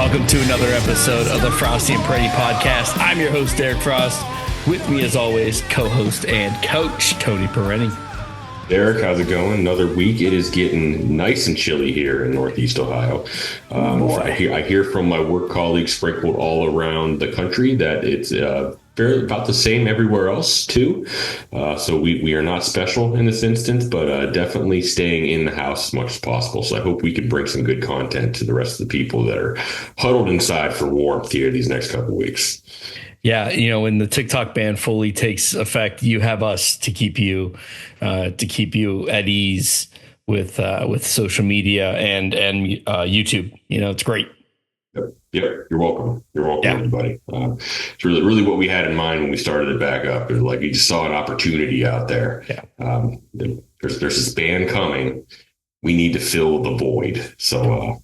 welcome to another episode of the Frosty and Peretti podcast. I'm your host, Derek Frost. With me, as always, co-host and coach, Tony Peretti. Derek, how's it going? Another week. It is getting nice and chilly here in Northeast Ohio. I hear from my work colleagues sprinkled all around the country that it's fairly about the same everywhere else, too. So we are not special in this instance, but definitely staying in the house as much as possible. So I hope we can bring some good content to the rest of the people that are huddled inside for warmth here these next couple of weeks. Yeah, you know, when the TikTok ban fully takes effect, you have us to keep you at ease with social media and YouTube. You know, it's great. Yep. You're welcome. Everybody. It's really what we had in mind when we started it back up. It was like you just saw an opportunity out there. Yeah. There's this ban coming. We need to fill the void. So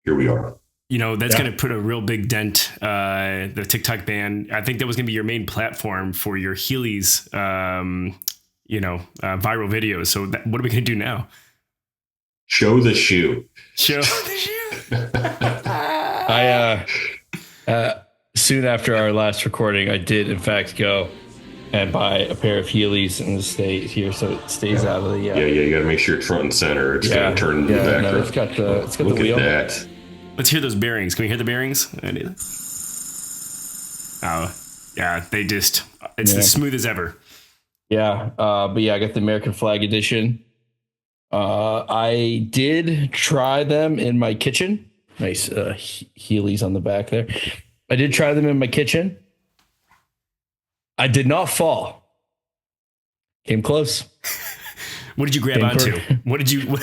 here we are. You know, that's going to put a real big dent, the TikTok ban. I think that was going to be your main platform for your Heelys, viral videos. So what are we going to do now? Show the shoe. Soon after our last recording, I did, in fact, go and buy a pair of Heelys and stay here so it stays out of the... you got to make sure it's front and center. It's going to turn in the back. No, it's got the wheel. Look at that. Let's hear those bearings. Can we hear the bearings? Oh, yeah, it's as smooth as ever. Yeah, but yeah, I got the American Flag Edition. I did try them in my kitchen. Nice Heelys on the back there. I did try them in my kitchen. I did not fall. Came close. What did you grab onto? What did you...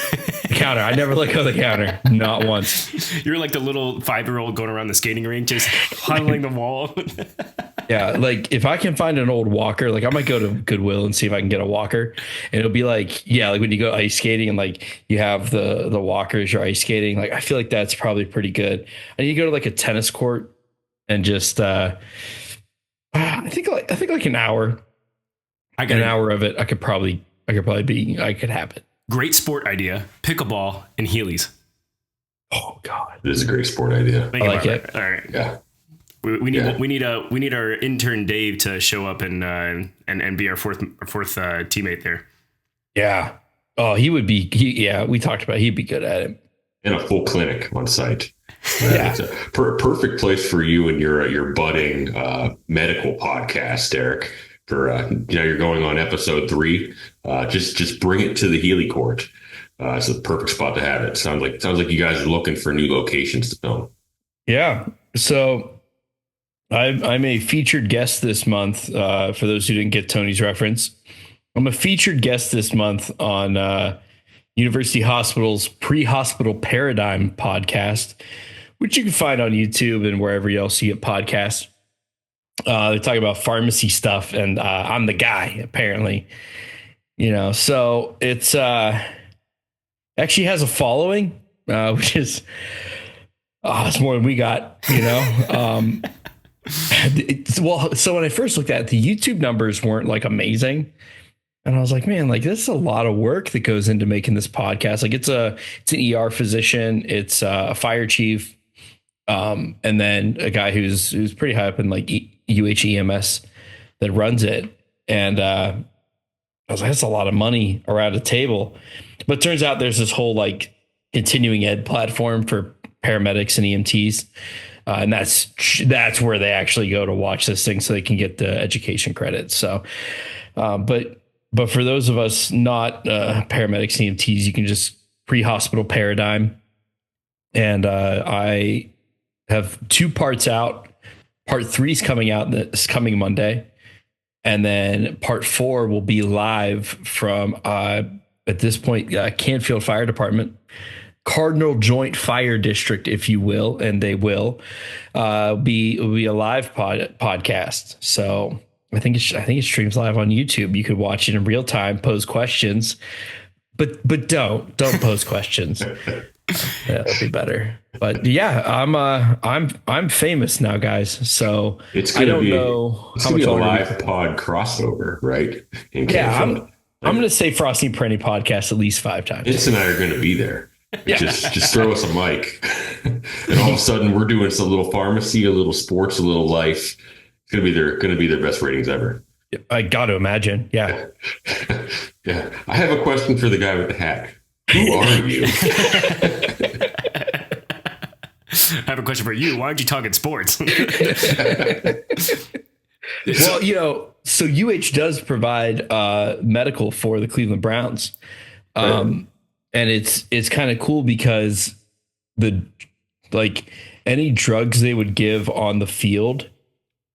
Counter. I never let go of the counter. Not once. You're like the little 5-year-old going around the skating rink, just huddling the wall. Yeah. Like if I can find an old walker, like I might go to Goodwill and see if I can get a walker, and it'll be like when you go ice skating and like you have the walkers, you're ice skating. Like, I feel like that's probably pretty good. I need to go to like a tennis court and just, I think like an hour. I got an hour of it. I could have it. Great sport idea. Pickleball and Heelys. Oh God. It is a great sport idea. I like it. All right. Yeah. We need our intern Dave to show up and be our fourth teammate there. Yeah. Oh, he would be. We talked about he'd be good at it. And a full clinic on site. It's a perfect place for you and your budding medical podcast, Derek. For you're going on episode 3. Just bring it to the Healy Court. It's the perfect spot to have it. Sounds like you guys are looking for new locations to film. Yeah. So I'm a featured guest this month. For those who didn't get Tony's reference, I'm a featured guest this month on University Hospital's Pre-Hospital Paradigm podcast, which you can find on YouTube and wherever else you get podcasts. They talk about pharmacy stuff, and I'm the guy, apparently. So it's actually has a following, which is it's more than we got. So when I first looked at it, the YouTube numbers weren't like amazing, and I was like, man, like this is a lot of work that goes into making this podcast. Like it's an ER physician, it's a fire chief, and then a guy who's pretty high up in like UHEMS that runs it. And I was like, that's a lot of money around a table. But it turns out there's this whole like continuing ed platform for paramedics and EMTs. And that's where they actually go to watch this thing so they can get the education credits. So, but for those of us not paramedics and EMTs, you can just pre-hospital paradigm. And I have 2 parts out. Part 3 is coming out this coming Monday. And then part 4 will be live from, at this point, Canfield Fire Department, Cardinal Joint Fire District, if you will, and they will be a live podcast. So I think it streams live on YouTube. You could watch it in real time, pose questions, but don't pose questions. That'll be better. But yeah, I'm famous now, guys. So it's gonna be a live pod crossover, right? I'm gonna say Frosty and Perenni podcast at least 5 times. Vince and I are gonna be there. Just throw us a mic, and all of a sudden we're doing some little pharmacy, a little sports, a little life. It's gonna be their best ratings ever. I got to imagine. Yeah. Yeah. I have a question for the guy with the hat. Who are you? I have a question for you. Why aren't you talking sports? Well, so UH does provide medical for the Cleveland Browns. And it's kind of cool because any drugs they would give on the field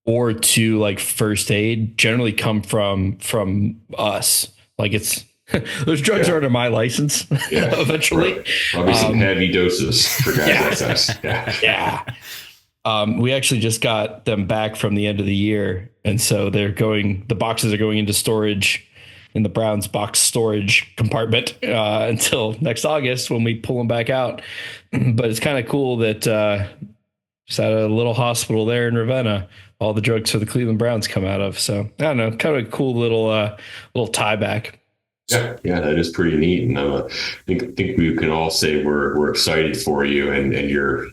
or to like first aid generally come from us. Like it's those drugs are under my license eventually. Right. Probably some heavy doses for guys like us. Yeah. We actually just got them back from the end of the year. And so the boxes are going into storage in the Browns box storage compartment until next August when we pull them back out. But it's kind of cool that just at a little hospital there in Ravenna, all the drugs for the Cleveland Browns come out of. So I don't know, kind of a cool little tie back. Yeah, that is pretty neat. And I think we can all say we're excited for you and your,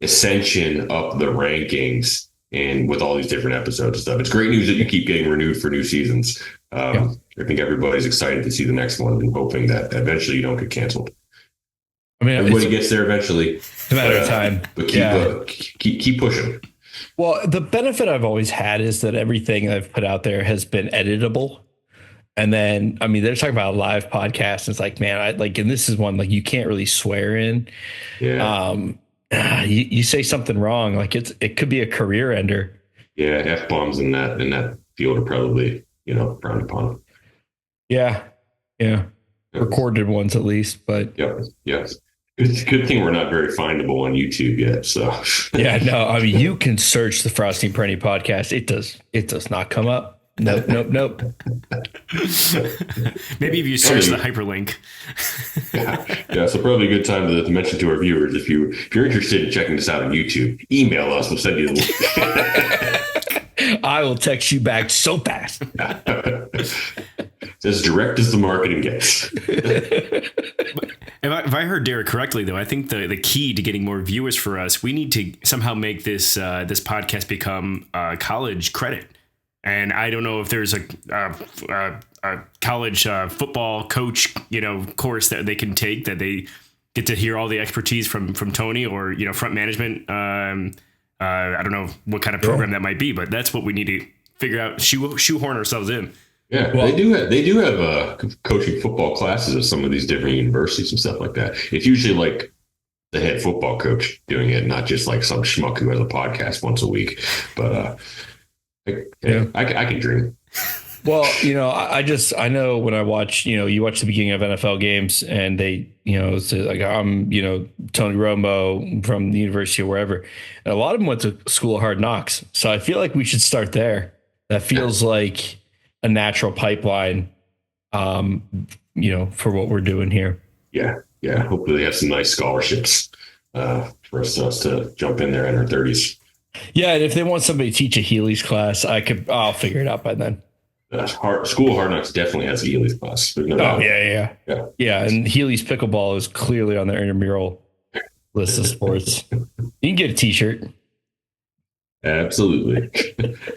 ascension up the rankings and with all these different episodes and stuff. It's great news that you keep getting renewed for new seasons. I think everybody's excited to see the next one and hoping that eventually you don't get canceled. I mean, everybody gets there eventually. It's a matter of time. But keep pushing. Well, the benefit I've always had is that everything I've put out there has been editable. And then, I mean, they're talking about a live podcast. And it's like, man, and this is one like you can't really swear in. Yeah. You say something wrong, like it could be a career ender. Yeah, F-bombs in that field are probably, frowned upon. Yeah. Recorded ones at least, but yes. Good thing we're not very findable on YouTube yet. So yeah, no, I mean you can search the Frosty Perenni podcast. It does not come up. Nope. Maybe if you search the hyperlink. Yeah. So probably a good time to mention to our viewers if you're interested in checking this out on YouTube, email us. We'll send you the link. I will text you back so fast. It's as direct as the marketing gets. If I heard Derek correctly, though, I think the key to getting more viewers for us, we need to somehow make this podcast become college credit. And I don't know if there's a college football coach, course that they can take that they get to hear all the expertise from Tony or, front management. I don't know what kind of program that might be, but that's what we need to figure out, shoehorn ourselves in. Yeah, well, they do have coaching football classes at some of these different universities and stuff like that. It's usually like the head football coach doing it, not just like some schmuck who has a podcast once a week. But I can dream. Well, I know when I watch, you watch the beginning of NFL games and they, it's like I'm, Tony Romo from the university or wherever. And a lot of them went to School of Hard Knocks. So I feel like we should start there. That feels like a natural pipeline, for what we're doing here. Yeah. Hopefully they have some nice scholarships for us to jump in there in our 30s. Yeah, and if they want somebody to teach a Healy's class, I'll figure it out by then. School of Hard Knocks definitely has a Healy's class. No doubt. Yeah, and Healy's pickleball is clearly on their intramural list of sports. You can get a T-shirt. Absolutely.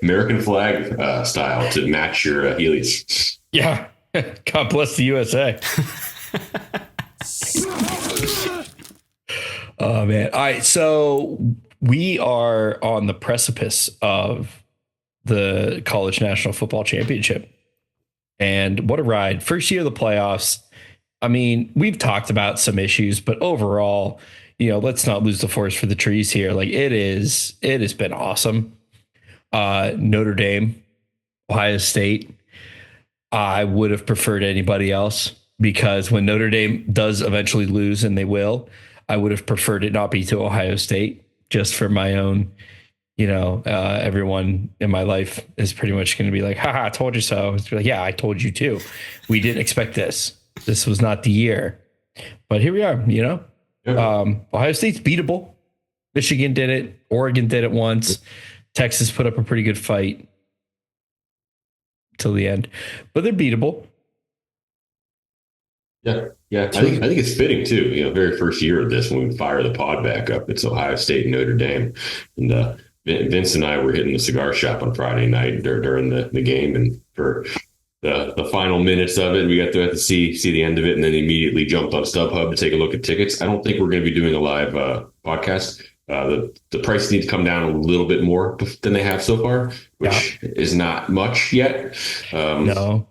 American flag style to match your Healy's. Yeah. God bless the USA. Oh, man. All right. So we are on the precipice of the College National Football Championship. And what a ride. First year of the playoffs. I mean, we've talked about some issues, but overall, let's not lose the forest for the trees here. Like it has been awesome. Notre Dame, Ohio State. I would have preferred anybody else because when Notre Dame does eventually lose, and they will, I would have preferred it not be to Ohio State, just for my own, everyone in my life is pretty much going to be like, haha, I told you so. It's like, yeah, I told you too. We didn't expect this. This was not the year, but here we are, Ohio State's beatable. Michigan did it. Oregon did it once. Texas put up a pretty good fight till the end, but they're beatable. Yeah. I think it's fitting too. Very first year of this, when we fire the pod back up, it's Ohio State and Notre Dame, and Vince and I were hitting the cigar shop on Friday night during the game, and for the final minutes of it, we got to see the end of it, and then immediately jumped on StubHub to take a look at tickets. I don't think we're going to be doing a live podcast. The price needs to come down a little bit more than they have so far, which is not much yet. No.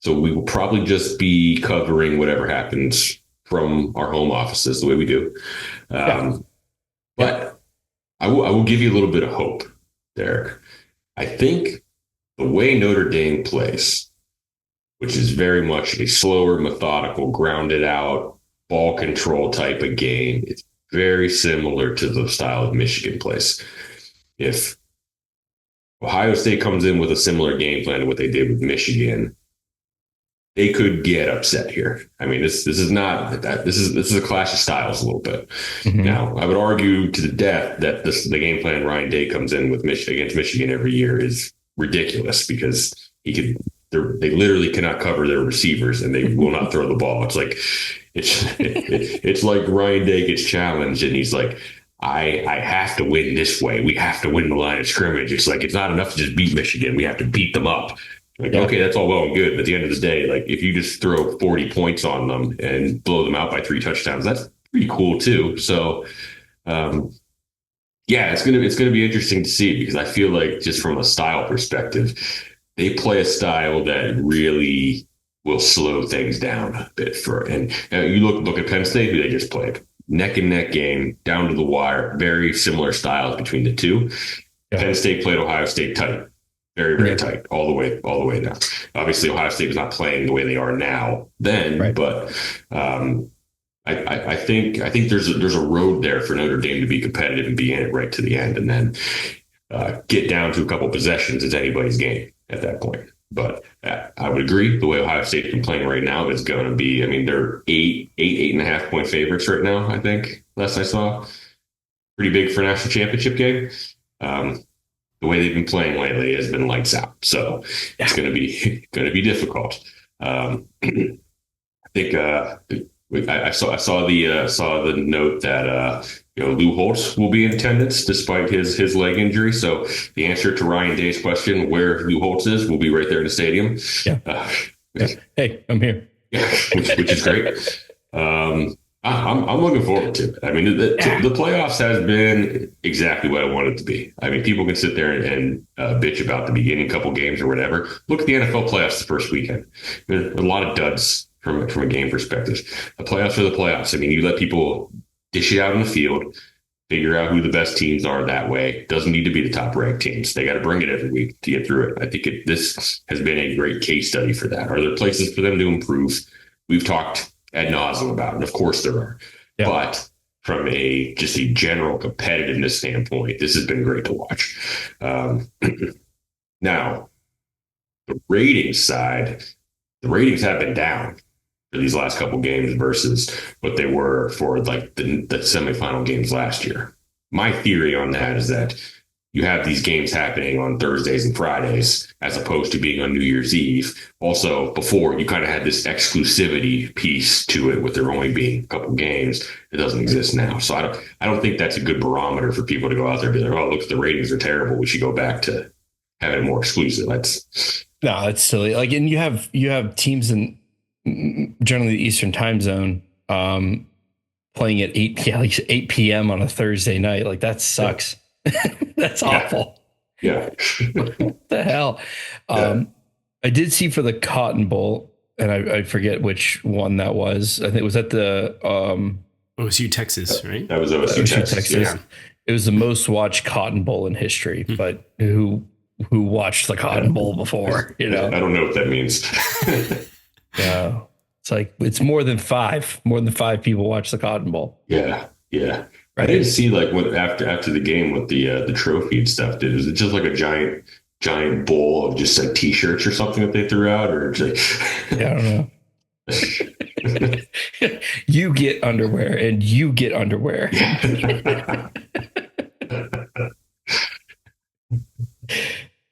So we will probably just be covering whatever happens from our home offices the way we do. But I will give you a little bit of hope, Derek. I think the way Notre Dame plays, which is very much a slower, methodical, grounded out, ball control type of game, it's very similar to the style of Michigan plays. If Ohio State comes in with a similar game plan to what they did with Michigan, they could get upset here. I mean, this is not that. This is a clash of styles a little bit. Mm-hmm. Now, I would argue to the death that the game plan Ryan Day comes in with against Michigan every year is ridiculous, because they literally cannot cover their receivers, and they will not throw the ball. It's like it's like Ryan Day gets challenged and he's like, I have to win this way. We have to win the line of scrimmage. It's like, it's not enough to just beat Michigan. We have to beat them up. Okay, that's all well and good, but at the end of the day, like, if you just throw 40 points on them and blow them out by 3 touchdowns, that's pretty cool too. So, it's gonna be interesting to see, because I feel like, just from a style perspective, they play a style that really will slow things down a bit. And you look at Penn State, who they just played, neck and neck game, down to the wire, very similar styles between the two. Yeah. Penn State played Ohio State tight. Very, very tight, all the way down. Obviously, Ohio State was not playing the way they are now then, right. But I think there's a road there for Notre Dame to be competitive and be in it right to the end, and then get down to a couple possessions. It's anybody's game at that point. But I would agree, the way Ohio State's been playing right now is going to be. I mean, they're 8.5 point favorites right now. I think last I saw, pretty big for a national championship game. The way they've been playing lately has been lights out, so it's going to be difficult. I think I saw the note that Lou Holtz will be in attendance despite his leg injury. So the answer to Ryan Day's question, where Lou Holtz is, will be right there in the stadium. Yeah. Hey, I'm here. Yeah, which is great. I'm looking forward to it. I mean, the playoffs has been exactly what I wanted it to be. I mean, people can sit there and bitch about the beginning couple games or whatever. Look at the NFL playoffs the first weekend. There's a lot of duds from a game perspective. The playoffs are the playoffs. I mean, you let people dish it out in the field, figure out who the best teams are that way. It doesn't need to be the top ranked teams. They got to bring it every week to get through it. I think this has been a great case study for that. Are there places for them to improve? We've talked ad nauseum about, and of course there are. Yeah. But from just a general competitiveness standpoint, this has been great to watch. Now, the ratings side, the ratings have been down for these last couple games versus what they were for like the semifinal games last year. My theory on that is that you have these games happening on Thursdays and Fridays as opposed to being on New Year's Eve. Also, before, you kind of had this exclusivity piece to it with there only being a couple games. It doesn't exist now. So I don't think that's a good barometer for people to go out there and be like, oh, look, the ratings are terrible. We should go back to having it more exclusive. That's silly. Like, and you have teams in generally the Eastern time zone playing at 8 p.m. on a Thursday night. Like, that sucks. Yeah. That's awful. Yeah. What the hell? I did see for the Cotton Bowl, and I forget which one that was. I think it was at the OSU Texas, right? That was OSU Texas. Yeah. It was the most watched Cotton Bowl in history. But who watched the Cotton Bowl before? You know, I don't know what that means. Yeah, it's like it's more than 5. More than 5 people watch the Cotton Bowl. Yeah. Right. I didn't see like what after the game with the trophy and stuff. Was it just like a giant bowl of just like T-shirts or something that they threw out, or like, I don't know. You get underwear and you get underwear.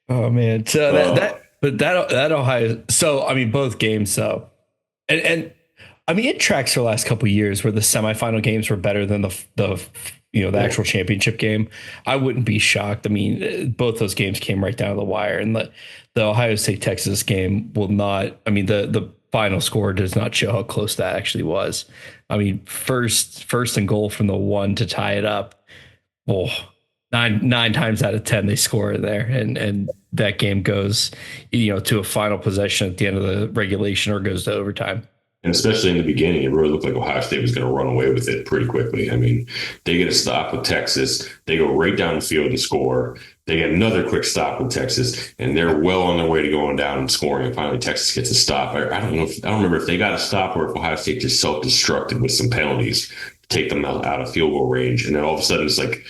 Oh man! So that Ohio. So I mean, both games. So and I mean, it tracks for the last couple of years where the semifinal games were better than the actual championship game. I wouldn't be shocked. I mean, both those games came right down to the wire, and the Ohio State Texas game will not. I mean, the final score does not show how close that actually was. I mean, first and goal from the 1 to tie it up. Oh, nine times out of 10 they score there, and that game goes, to a final possession at the end of the regulation or goes to overtime. And especially in the beginning, it really looked like Ohio State was going to run away with it pretty quickly. I mean, they get a stop with Texas. They go right down the field and score. They get another quick stop with Texas, and they're well on their way to going down and scoring. And finally, Texas gets a stop. I don't remember if they got a stop or if Ohio State just self-destructed with some penalties to take them out of field goal range. And then all of a sudden, it's like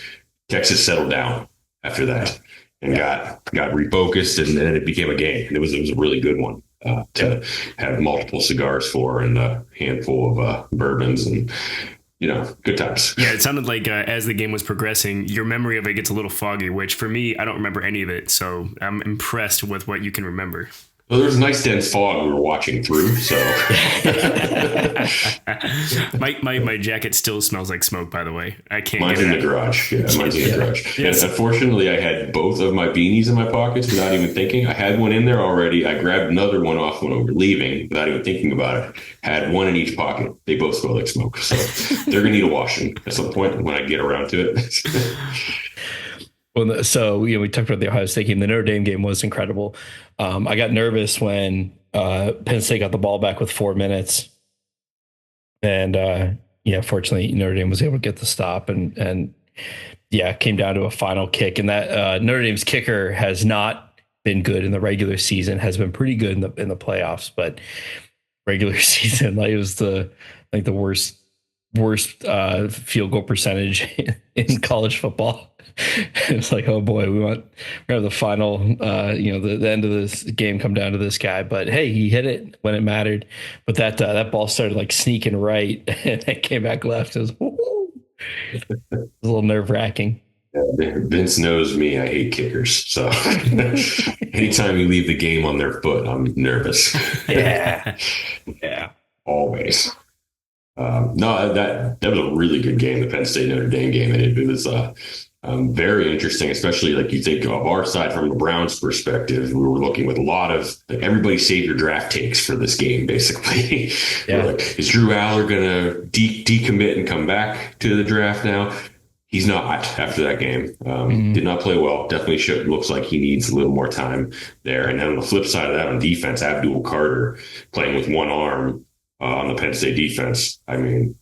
Texas settled down after that and got refocused, and then it became a game. And it was a really good one. To have multiple cigars for and a handful of bourbons and, good times. Yeah, it sounded like as the game was progressing, your memory of it gets a little foggy, which for me, I don't remember any of it. So I'm impressed with what you can remember. Well, there's a nice dense fog we were watching through, so my jacket still smells like smoke, by the way. I can't mine's get it in the garage. Yeah, mine's in the garage. Yes. And unfortunately, I had both of my beanies in my pockets without even thinking. I had one in there already. I grabbed another one off when we were leaving without even thinking about it. Had one in each pocket. They both smell like smoke, so they're gonna need a washing at some point when I get around to it. Well, so we talked about the Ohio State game. The Notre Dame game was incredible. I got nervous when Penn State got the ball back with 4 minutes, and fortunately Notre Dame was able to get the stop, and it came down to a final kick. And that Notre Dame's kicker has not been good in the regular season. Has been pretty good in the playoffs, but regular season, it was the worst field goal percentage in college football. It's like, oh boy, we're gonna have the final, the end of this game come down to this guy. But hey, he hit it when it mattered. But that ball started sneaking right, and it came back left. It was a little nerve wracking. Yeah, Vince knows me. I hate kickers. So anytime you leave the game on their foot, I'm nervous. Yeah, always. No, that was a really good game, the Penn State Notre Dame game, and it was very interesting, especially you think of our side from the Browns' perspective. We were looking with a lot of everybody save your draft takes for this game, basically. Yeah. Is Drew Aller going to decommit and come back to the draft now? He's not after that game. Did not play well. Definitely looks like he needs a little more time there. And then on the flip side of that, on defense, Abdul Carter playing with one arm on the Penn State defense. I mean,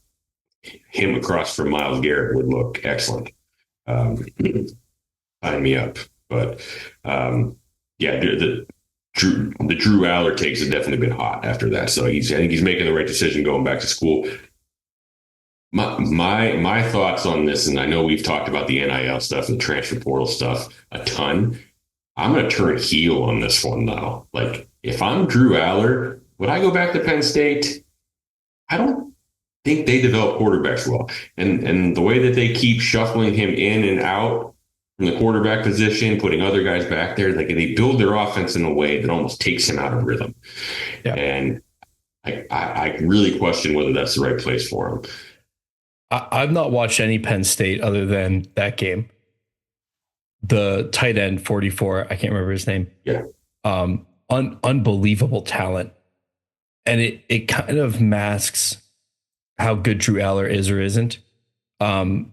him across from Myles Garrett would look excellent. Sign me up. But the Drew Aller takes have definitely been hot after that. So I think he's making the right decision going back to school. My thoughts on this, and I know we've talked about the NIL stuff and transfer portal stuff a ton. I'm going to turn heel on this one though. If I'm Drew Aller, would I go back to Penn State? I don't think they develop quarterbacks well. And the way that they keep shuffling him in and out from the quarterback position, putting other guys back there, they build their offense in a way that almost takes him out of rhythm. Yeah. And I really question whether that's the right place for him. I've not watched any Penn State other than that game. The tight end 44, I can't remember his name. Yeah. Unbelievable talent. And it kind of masks how good Drew Aller is or isn't. I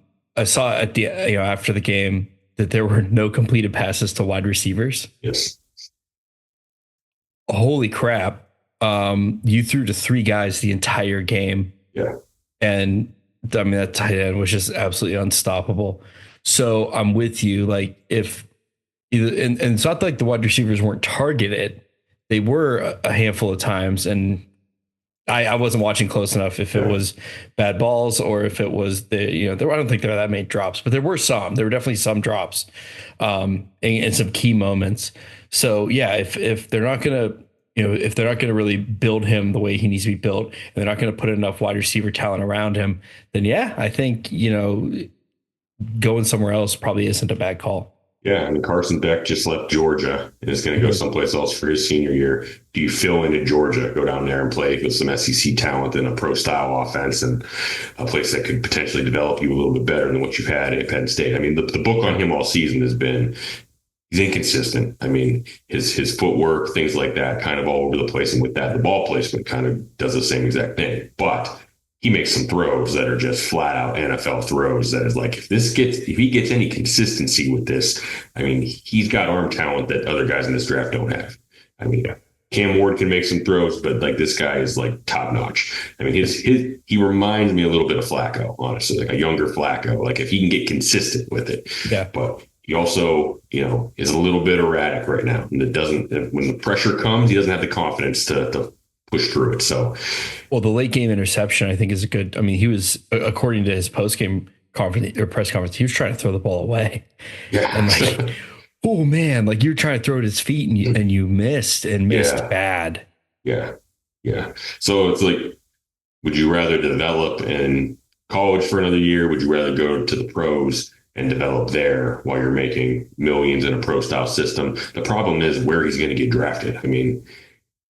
saw at the after the game that there were no completed passes to wide receivers. Yes. Holy crap. You threw to 3 guys the entire game. Yeah. And I mean, that tight end was just absolutely unstoppable. So I'm with you. And it's not like the wide receivers weren't targeted. They were a handful of times, and I wasn't watching close enough if it was bad balls or if it was I don't think there were that many drops, but there were some. There were definitely some drops, and some key moments. So yeah, if they're not gonna if they're not going to really build him the way he needs to be built, and they're not going to put enough wide receiver talent around him, then I think going somewhere else probably isn't a bad call. Yeah, I mean, Carson Beck just left Georgia and is going to go someplace else for his senior year. Do you fill into Georgia, go down there and play with some SEC talent and a pro style offense and a place that could potentially develop you a little bit better than what you've had at Penn State? I mean, the book on him all season has been he's inconsistent. I mean, his footwork, things like that, kind of all over the place. And with that, the ball placement kind of does the same exact thing. But he makes some throws that are just flat out NFL throws. That is like, if he gets any consistency with this, I mean, he's got arm talent that other guys in this draft don't have. I mean, Cam Ward can make some throws, but like this guy is like top notch. I mean, he reminds me a little bit of Flacco, honestly, like a younger Flacco. Like if he can get consistent with it, Yeah. but he also, is a little bit erratic right now, and when the pressure comes, he doesn't have the confidence to push through it. So, well, the late game interception, I think, is a good. I mean, he was, according to his post game conference or press conference, he was trying to throw the ball away. Yeah. And like, oh man, like you're trying to throw at his feet and you missed bad. Yeah. Yeah. So it's like, would you rather develop in college for another year? Would you rather go to the pros and develop there while you're making millions in a pro style system? The problem is where he's going to get drafted. I mean,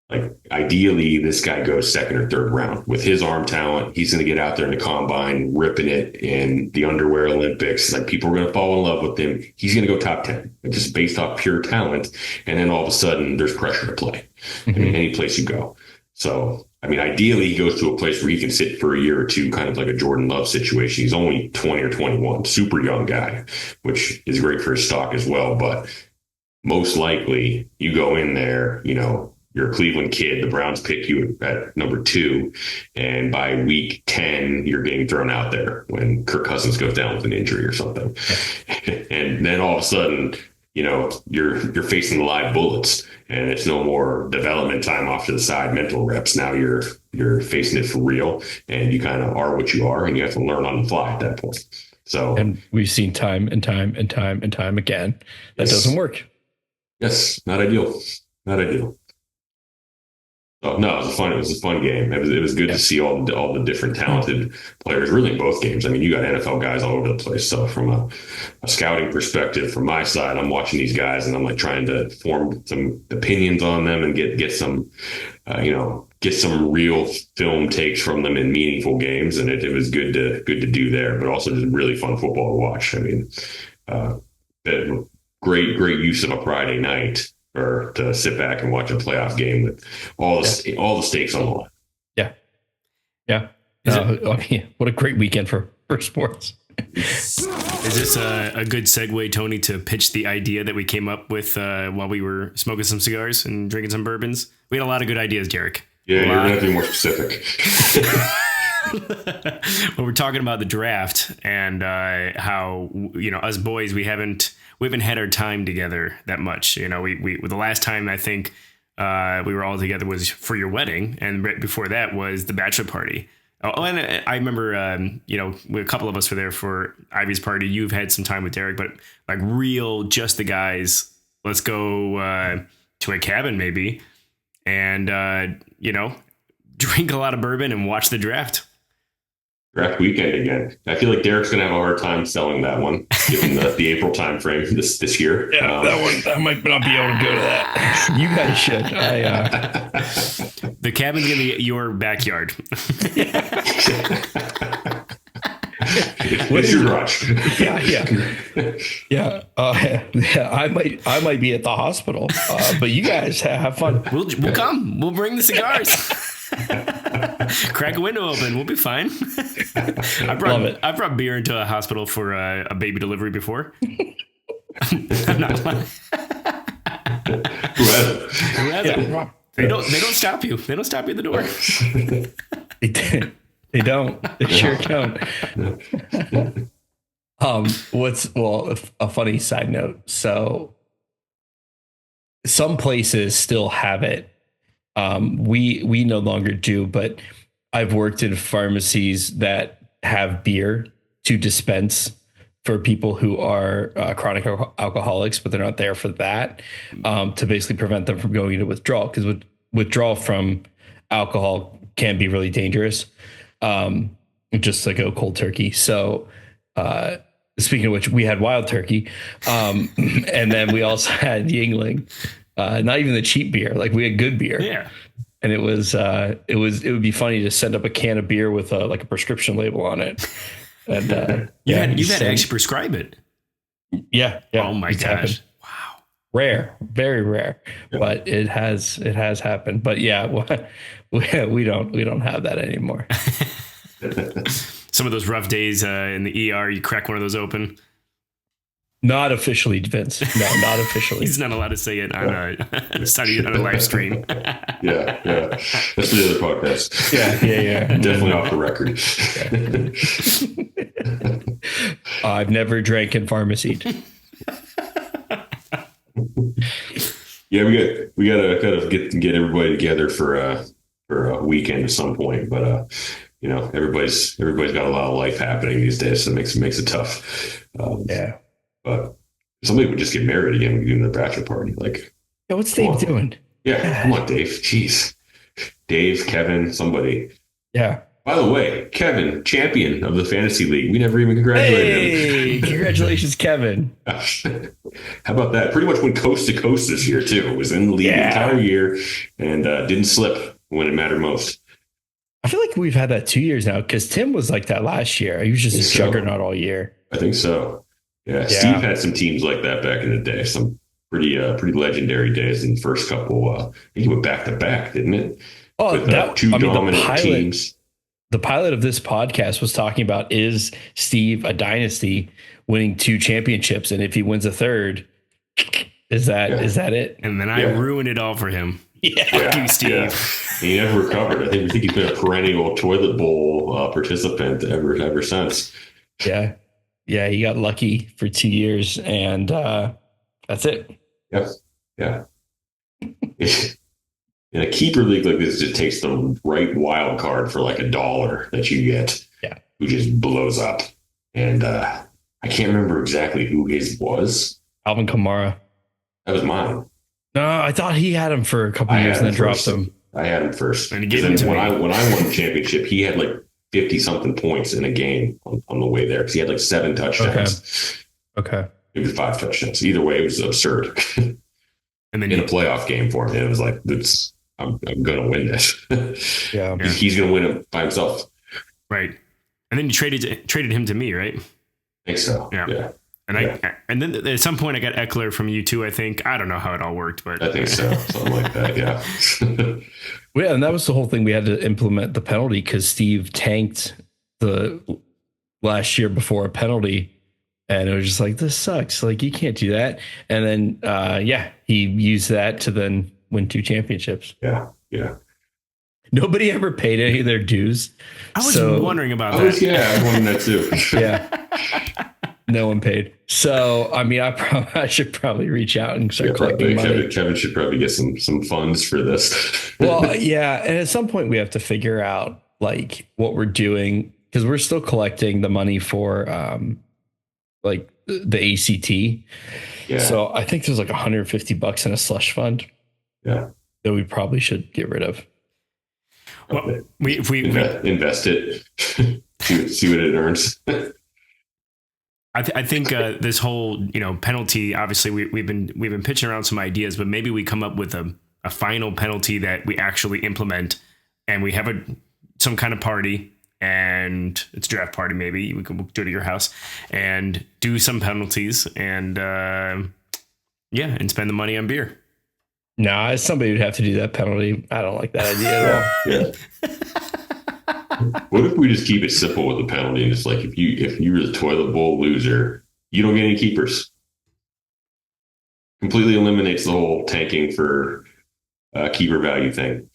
like ideally, this guy goes second or third round with his arm talent. He's going to get out there in the combine, ripping it in the underwear Olympics. Like people are going to fall in love with him. He's going to go top 10, just based off pure talent. And then all of a sudden there's pressure to play. I mean, any place you go. So, I mean, ideally he goes to a place where he can sit for a year or two, kind of like a Jordan Love situation. He's only 20 or 21, super young guy, which is great for his stock as well. But most likely you go in there, you're a Cleveland kid. The Browns pick you at number 2. And by week 10, you're getting thrown out there when Kirk Cousins goes down with an injury or something. And then all of a sudden, you're facing live bullets, and it's no more development time off to the side, mental reps. Now you're facing it for real, and you kind of are what you are, and you have to learn on the fly at that point. So, and we've seen time and time and time and time again that doesn't work. Yes, not ideal. Not ideal. Oh, no, it was a fun game. It was good to see all the different talented players, really in both games. I mean, you got NFL guys all over the place. So from a scouting perspective, from my side, I'm watching these guys and I'm like trying to form some opinions on them and get some, get some real film takes from them in meaningful games. And it was good to do there, but also just really fun football to watch. I mean, great use of a Friday night, or to sit back and watch a playoff game with all the stakes on the line. Yeah. I mean, what a great weekend for sports. Is this a good segue, Tony, to pitch the idea that we came up with while we were smoking some cigars and drinking some bourbons? We had a lot of good ideas, Derek. Yeah, you're going to be more specific. Well, we're talking about the draft and how, us boys, we haven't had our time together that much. We the last time I think we were all together was for your wedding, and right before that was the bachelor party. Oh, and I remember, a couple of us were there for Ivy's party. You've had some time with Derek, but like real, just the guys. Let's go to a cabin maybe, and drink a lot of bourbon and watch the draft. Draft weekend again. I feel like Derek's going to have a hard time selling that one, given the April time frame this year. Yeah, that one I might not be able to go to that. You guys should. The cabin's going to be your backyard. It's your garage. Yeah. I might be at the hospital, but you guys have fun. We'll come. We'll bring the cigars. Crack a window open. We'll be fine. I brought beer into a hospital for a baby delivery before. I'm not lying. Who hasn't? Yeah. They don't stop you. They don't stop you at the door. They don't. They sure don't. A funny side note. So some places still have it. We no longer do, but I've worked in pharmacies that have beer to dispense for people who are chronic alcoholics, but they're not there for that, to basically prevent them from going into withdrawal, because withdrawal from alcohol can be really dangerous. Just like go cold turkey. So Speaking of which, we had Wild Turkey, and then we also had Yingling. Not even the cheap beer, like we had good beer. Yeah. And it would be funny to send up a can of beer with like a prescription label on it. And you had to actually prescribe it. Yeah. Oh my gosh. Happened. Wow. Rare, very rare, but it has happened. But yeah, we don't have that anymore. Some of those rough days in the ER, you crack one of those open. Not officially, Vince. No, not officially. He's not allowed to say it on a live stream. Yeah. That's for the other podcast. Yeah. Definitely off the record. I've never drank in pharmacy. Yeah, we gotta kind of get everybody together for a weekend at some point. But everybody's got a lot of life happening these days, so it makes it tough. Yeah. But somebody would just get married again and do their bachelor party. Like, yeah, what's Dave doing? Yeah, come on, Dave. Jeez. Dave, Kevin, somebody. Yeah. By the way, Kevin, champion of the fantasy league. We never even congratulated him. Congratulations, Kevin. How about that? Pretty much went coast to coast this year, too. Was in the league the entire year and didn't slip when it mattered most. I feel like we've had that 2 years now because Tim was like that last year. He was just a juggernaut all year. I think so. Yeah, Steve had some teams like that back in the day. Some pretty legendary days in the first couple. I think he went back to back, didn't it? Oh, with, two dominant teams. The pilot of this podcast was talking about, is Steve a dynasty, winning 2 championships, and if he wins a third, is that it? And then I ruined it all for him. Yeah, you, Steve. Yeah. He never recovered. I think he's been a perennial toilet bowl participant ever since. Yeah. Yeah, he got lucky for 2 years, and that's it. Yep. Yeah. In a keeper league like this, it just takes the right wild card for like $1 that you get, who just blows up. And I can't remember exactly who his was. Alvin Kamara. That was mine. No, I thought he had him for a couple years and then dropped him. I had him first. And he gave him to when me. I won the championship, he had like 50 something points in a game on the way there because he had like 7 touchdowns. Okay. It was 5 touchdowns. Either way, it was absurd. And then in a playoff game for him, it was like, I'm going to win this. Yeah. He's going to win it by himself. Right. And then you traded him to me, right? I think so. Yeah. And then at some point I got Eckler from you too, I think. I don't know how it all worked, but I think so. Something like that. Yeah. Yeah, and that was the whole thing. We had to implement the penalty because Steve tanked the last year before a penalty, and it was just like, this sucks. Like, you can't do that. And then, he used that to then win 2 championships. Yeah. Nobody ever paid any of their dues. I was wondering about that. I was wondering that too. Yeah. No one paid. So, I mean, I should probably reach out and start collecting money. Kevin should probably get some funds for this. Well, yeah. And at some point we have to figure out like what we're doing, because we're still collecting the money for like the ACT. Yeah. So I think there's like $150 in a slush fund. Yeah. That we probably should get rid of. Well, if we invest it, see what it earns. I think this whole penalty. Obviously, we've been pitching around some ideas, but maybe we come up with a final penalty that we actually implement, and we have some kind of party, and it's a draft party. Maybe we'll do it at your house and do some penalties, and and spend the money on beer. No, somebody would have to do that penalty. I don't like that idea at all. Yeah. What if we just keep it simple with the penalty? And it's like, if you're the toilet bowl loser, you don't get any keepers. Completely eliminates the whole tanking for keeper value thing.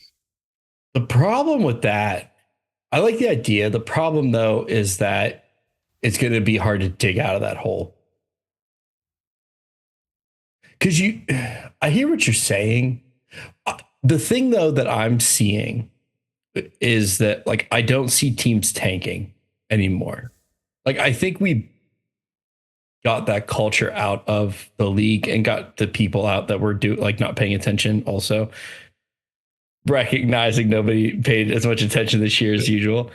The problem with that, I like the idea. The problem, though, is that it's going to be hard to dig out of that hole. Because I hear what you're saying. The thing, though, that I'm seeing is that, like, I don't see teams tanking anymore. Like, I think we got that culture out of the league and got the people out that were not paying attention. Also, recognizing nobody paid as much attention this year as usual,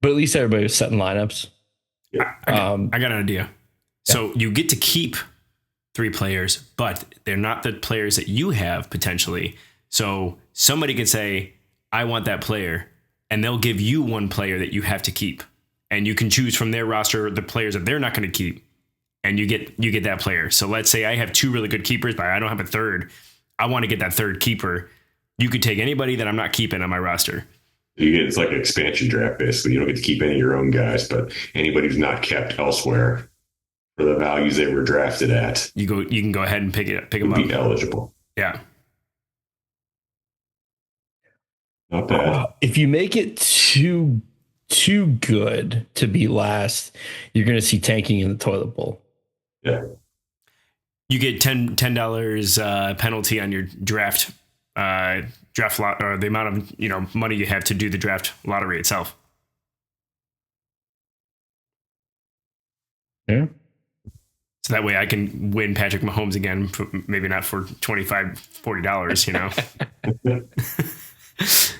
but at least everybody was setting lineups. I got an idea. So you get to keep 3 players, but they're not the players that you have potentially. So somebody can say, I want that player, and they'll give you 1 player that you have to keep. And you can choose from their roster the players that they're not going to keep, and you get that player. So let's say I have 2 really good keepers, but I don't have a third. I want to get that third keeper. You could take anybody that I'm not keeping on my roster. It's like an expansion draft, basically. You don't get to keep any of your own guys, but anybody who's not kept elsewhere for the values they were drafted at, you can go ahead and pick them up. Be eligible. Yeah. Not bad. If you make it too good to be last, you're going to see tanking in the toilet bowl. Yeah. You get $10 penalty on your draft lot, or the amount of money you have to do the draft lottery itself. Yeah. So that way I can win Patrick Mahomes again, maybe not for $25-$40,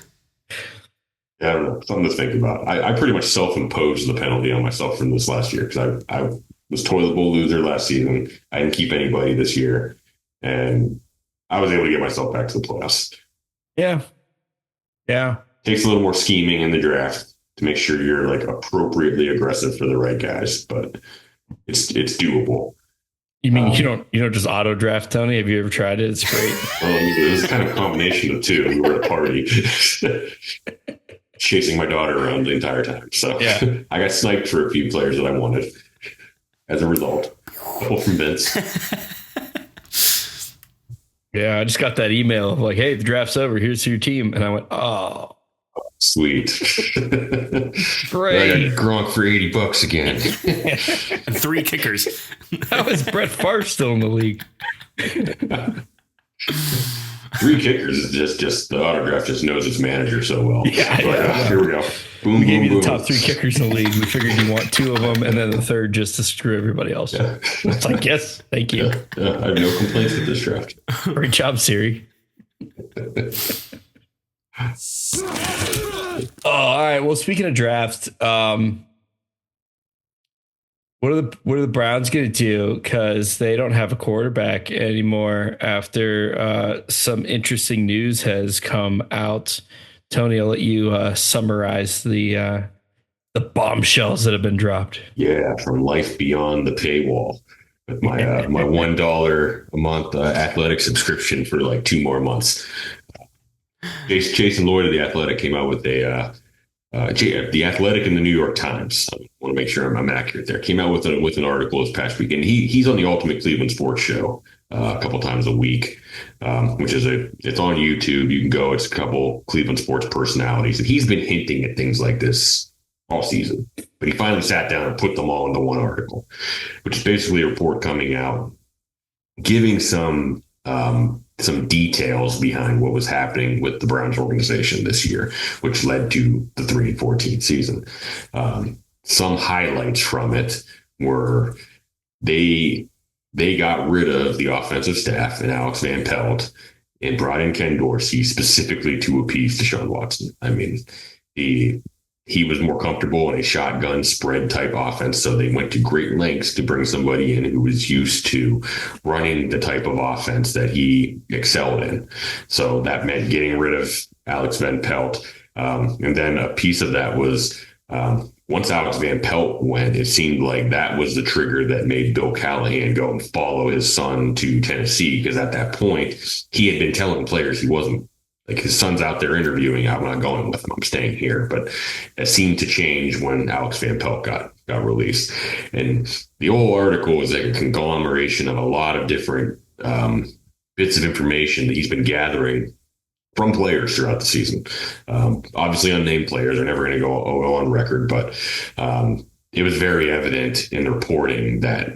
Yeah, I don't know. Something to think about. I pretty much self-imposed the penalty on myself from this last year because I was toilet bowl loser last season. I didn't keep anybody this year, and I was able to get myself back to the playoffs. Yeah. Takes a little more scheming in the draft to make sure you're like appropriately aggressive for the right guys, but it's doable. You mean you don't just auto draft, Tony? Have you ever tried it? It's great. Well, it was kind of a combination of 2. We were at a party chasing my daughter around the entire time. So yeah. I got sniped for a few players that I wanted as a result. A couple from Vince. Yeah, I just got that email of like, hey, the draft's over. Here's your team. And I went, oh. Sweet. Great. I got Gronk for $80 again. And 3 kickers. How is Brett Favre still in the league? 3 kickers is just the autograph just knows its manager so well. Yeah. Here we go. Boom, we gave you boom. The top 3 kickers in the league. We figured you want 2 of them and then the third just to screw everybody else. Yeah. It's like, yes, thank you. Yeah, I have no complaints with this draft. Great job, Siri. All right. Well, speaking of draft, what are the Browns going to do? Because they don't have a quarterback anymore after some interesting news has come out. Tony, I'll let you summarize the bombshells that have been dropped. Yeah, from life beyond the paywall. With my my $1 a month athletic subscription for like 2 more months. Jason Lloyd of The Athletic came out with The Athletic and the New York Times. I want to make sure I'm accurate there. Came out with an article this past week, and he's on the Ultimate Cleveland Sports Show a couple times a week, which is it's on YouTube. You can go. It's a couple Cleveland sports personalities, and he's been hinting at things like this all season. But he finally sat down and put them all into one article, which is basically a report coming out giving some details behind what was happening with the Browns organization this year, which led to the 3-14 season. Some highlights from it were they got rid of the offensive staff and Alex Van Pelt and brought in Ken Dorsey specifically to appease Deshaun Watson. I mean, he was more comfortable in a shotgun spread type offense. So they went to great lengths to bring somebody in who was used to running the type of offense that he excelled in. So that meant getting rid of Alex Van Pelt. And then a piece of that was once Alex Van Pelt went, it seemed like that was the trigger that made Bill Callahan go and follow his son to Tennessee. Because at that point, he had been telling players he wasn't, like, his son's out there interviewing. I'm not going with him. I'm staying here. But it seemed to change when Alex Van Pelt got released. And the whole article is like a conglomeration of a lot of different bits of information that he's been gathering from players throughout the season. Obviously, unnamed players are never going to go on record, but it was very evident in the reporting that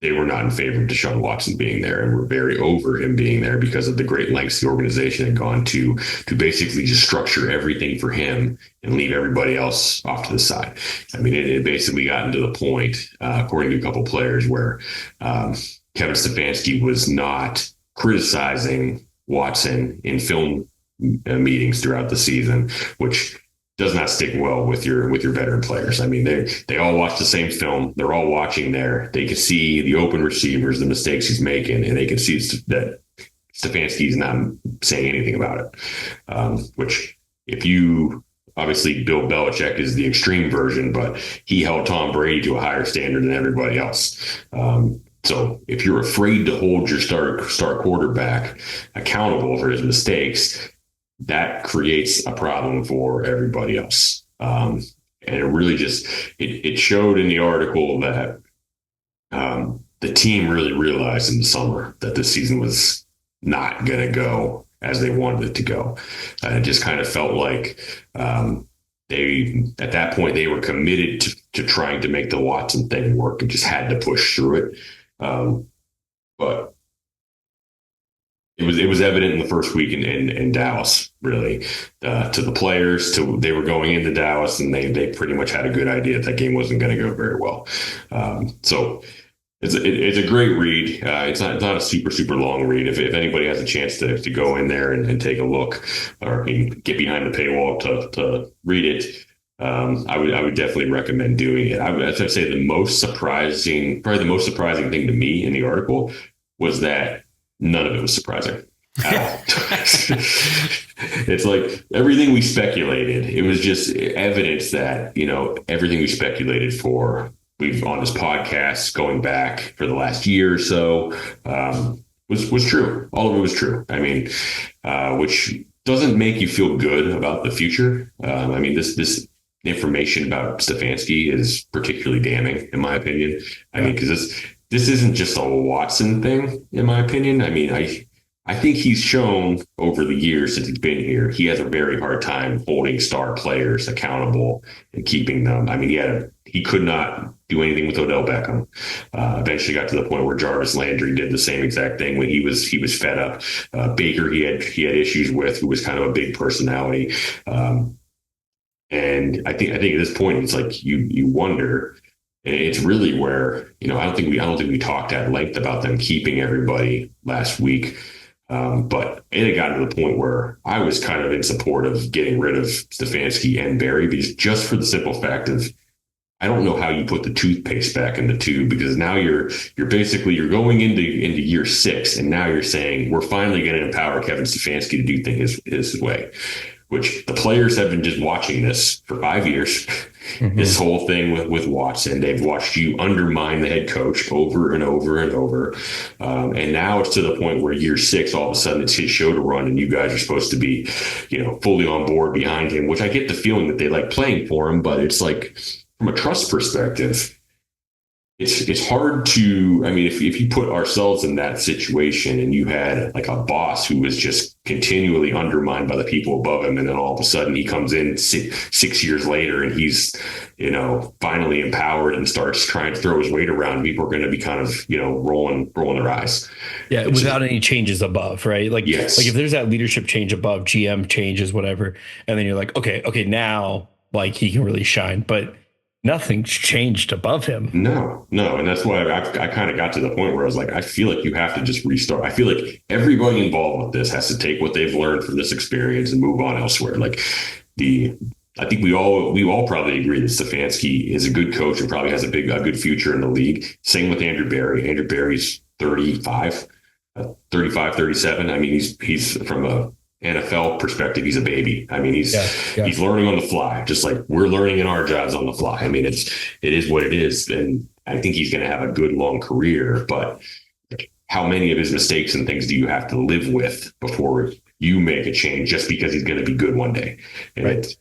they were not in favor of Deshaun Watson being there and were very over him being there because of the great lengths the organization had gone to basically just structure everything for him and leave everybody else off to the side. I mean, it basically gotten to the point, according to a couple of players, where Kevin Stefanski was not criticizing Watson in film meetings throughout the season, which does not stick well with your veteran players. I mean, they all watch the same film. They're all watching there. They can see the open receivers, the mistakes he's making, and they can see that Stefanski's not saying anything about it. Which, if you obviously, Bill Belichick is the extreme version, but he held Tom Brady to a higher standard than everybody else. So if you're afraid to hold your star quarterback accountable for his mistakes, that creates a problem for everybody else. And it really just it showed in the article that the team really realized in the summer that this season was not going to go as they wanted it to go. It just kind of felt like they, at that point, they were committed to trying to make the Watson thing work and just had to push through it. But it was evident in the first week in Dallas, really, to the players. They were going into Dallas, and they pretty much had a good idea that game wasn't going to go very well. So it's a great read. It's not a super long read. If anybody has a chance to go in there and take a look, or get behind the paywall to read it, I would definitely recommend doing it. I'd say the most surprising thing to me in the article was that none of it was surprising at all. It's like everything we speculated. It was just evidence that, everything we speculated for, we've on this podcast going back for the last year or so, was true. All of it was true. I mean, which doesn't make you feel good about the future. I mean, this information about Stefanski is particularly damning, in my opinion. I mean, because this isn't just a Watson thing, in my opinion. I mean, I think he's shown over the years since he's been here, he has a very hard time holding star players accountable and keeping them. I mean, he could not do anything with Odell Beckham. Eventually got to the point where Jarvis Landry did the same exact thing when he was fed up. Baker, he had issues with, who was kind of a big personality. And I think at this point, it's like you wonder. It's really where, I don't think we talked at length about them keeping everybody last week. But it had gotten to the point where I was kind of in support of getting rid of Stefanski and Barry, because just for the simple fact of, I don't know how you put the toothpaste back in the tube, because now you're going into year 6, and now you're saying we're finally going to empower Kevin Stefanski to do things his way, which the players have been just watching this for 5 years. Mm-hmm. This whole thing with Watson, they've watched you undermine the head coach over and over and over. And now it's to the point where year 6, all of a sudden it's his show to run, and you guys are supposed to be, fully on board behind him, which I get the feeling that they like playing for him, but it's like, from a trust perspective, it's hard to, I mean, if you put ourselves in that situation and you had like a boss who was just continually undermined by the people above him, and then all of a sudden he comes in 6 years later and he's, finally empowered and starts trying to throw his weight around, people are going to be kind of, rolling their eyes. Yeah, without any changes above, right? Like, yes. Like if there's that leadership change above, GM changes, whatever, and then you're like, okay, now like he can really shine, but nothing's changed above him. No. And that's why I kind of got to the point where I was like, I feel like you have to just restart. I feel like everybody involved with this has to take what they've learned from this experience and move on elsewhere. Like I think we all probably agree that Stefanski is a good coach and probably has a good future in the league. Same with Andrew Barry. Andrew Barry's 35, 37. I mean, he's from a NFL perspective, he's a baby. I mean, he's learning on the fly, just like we're learning in our jobs on the fly. I mean, it is what it is. And I think he's going to have a good long career, but how many of his mistakes and things do you have to live with before you make a change just because he's going to be good one day? And right.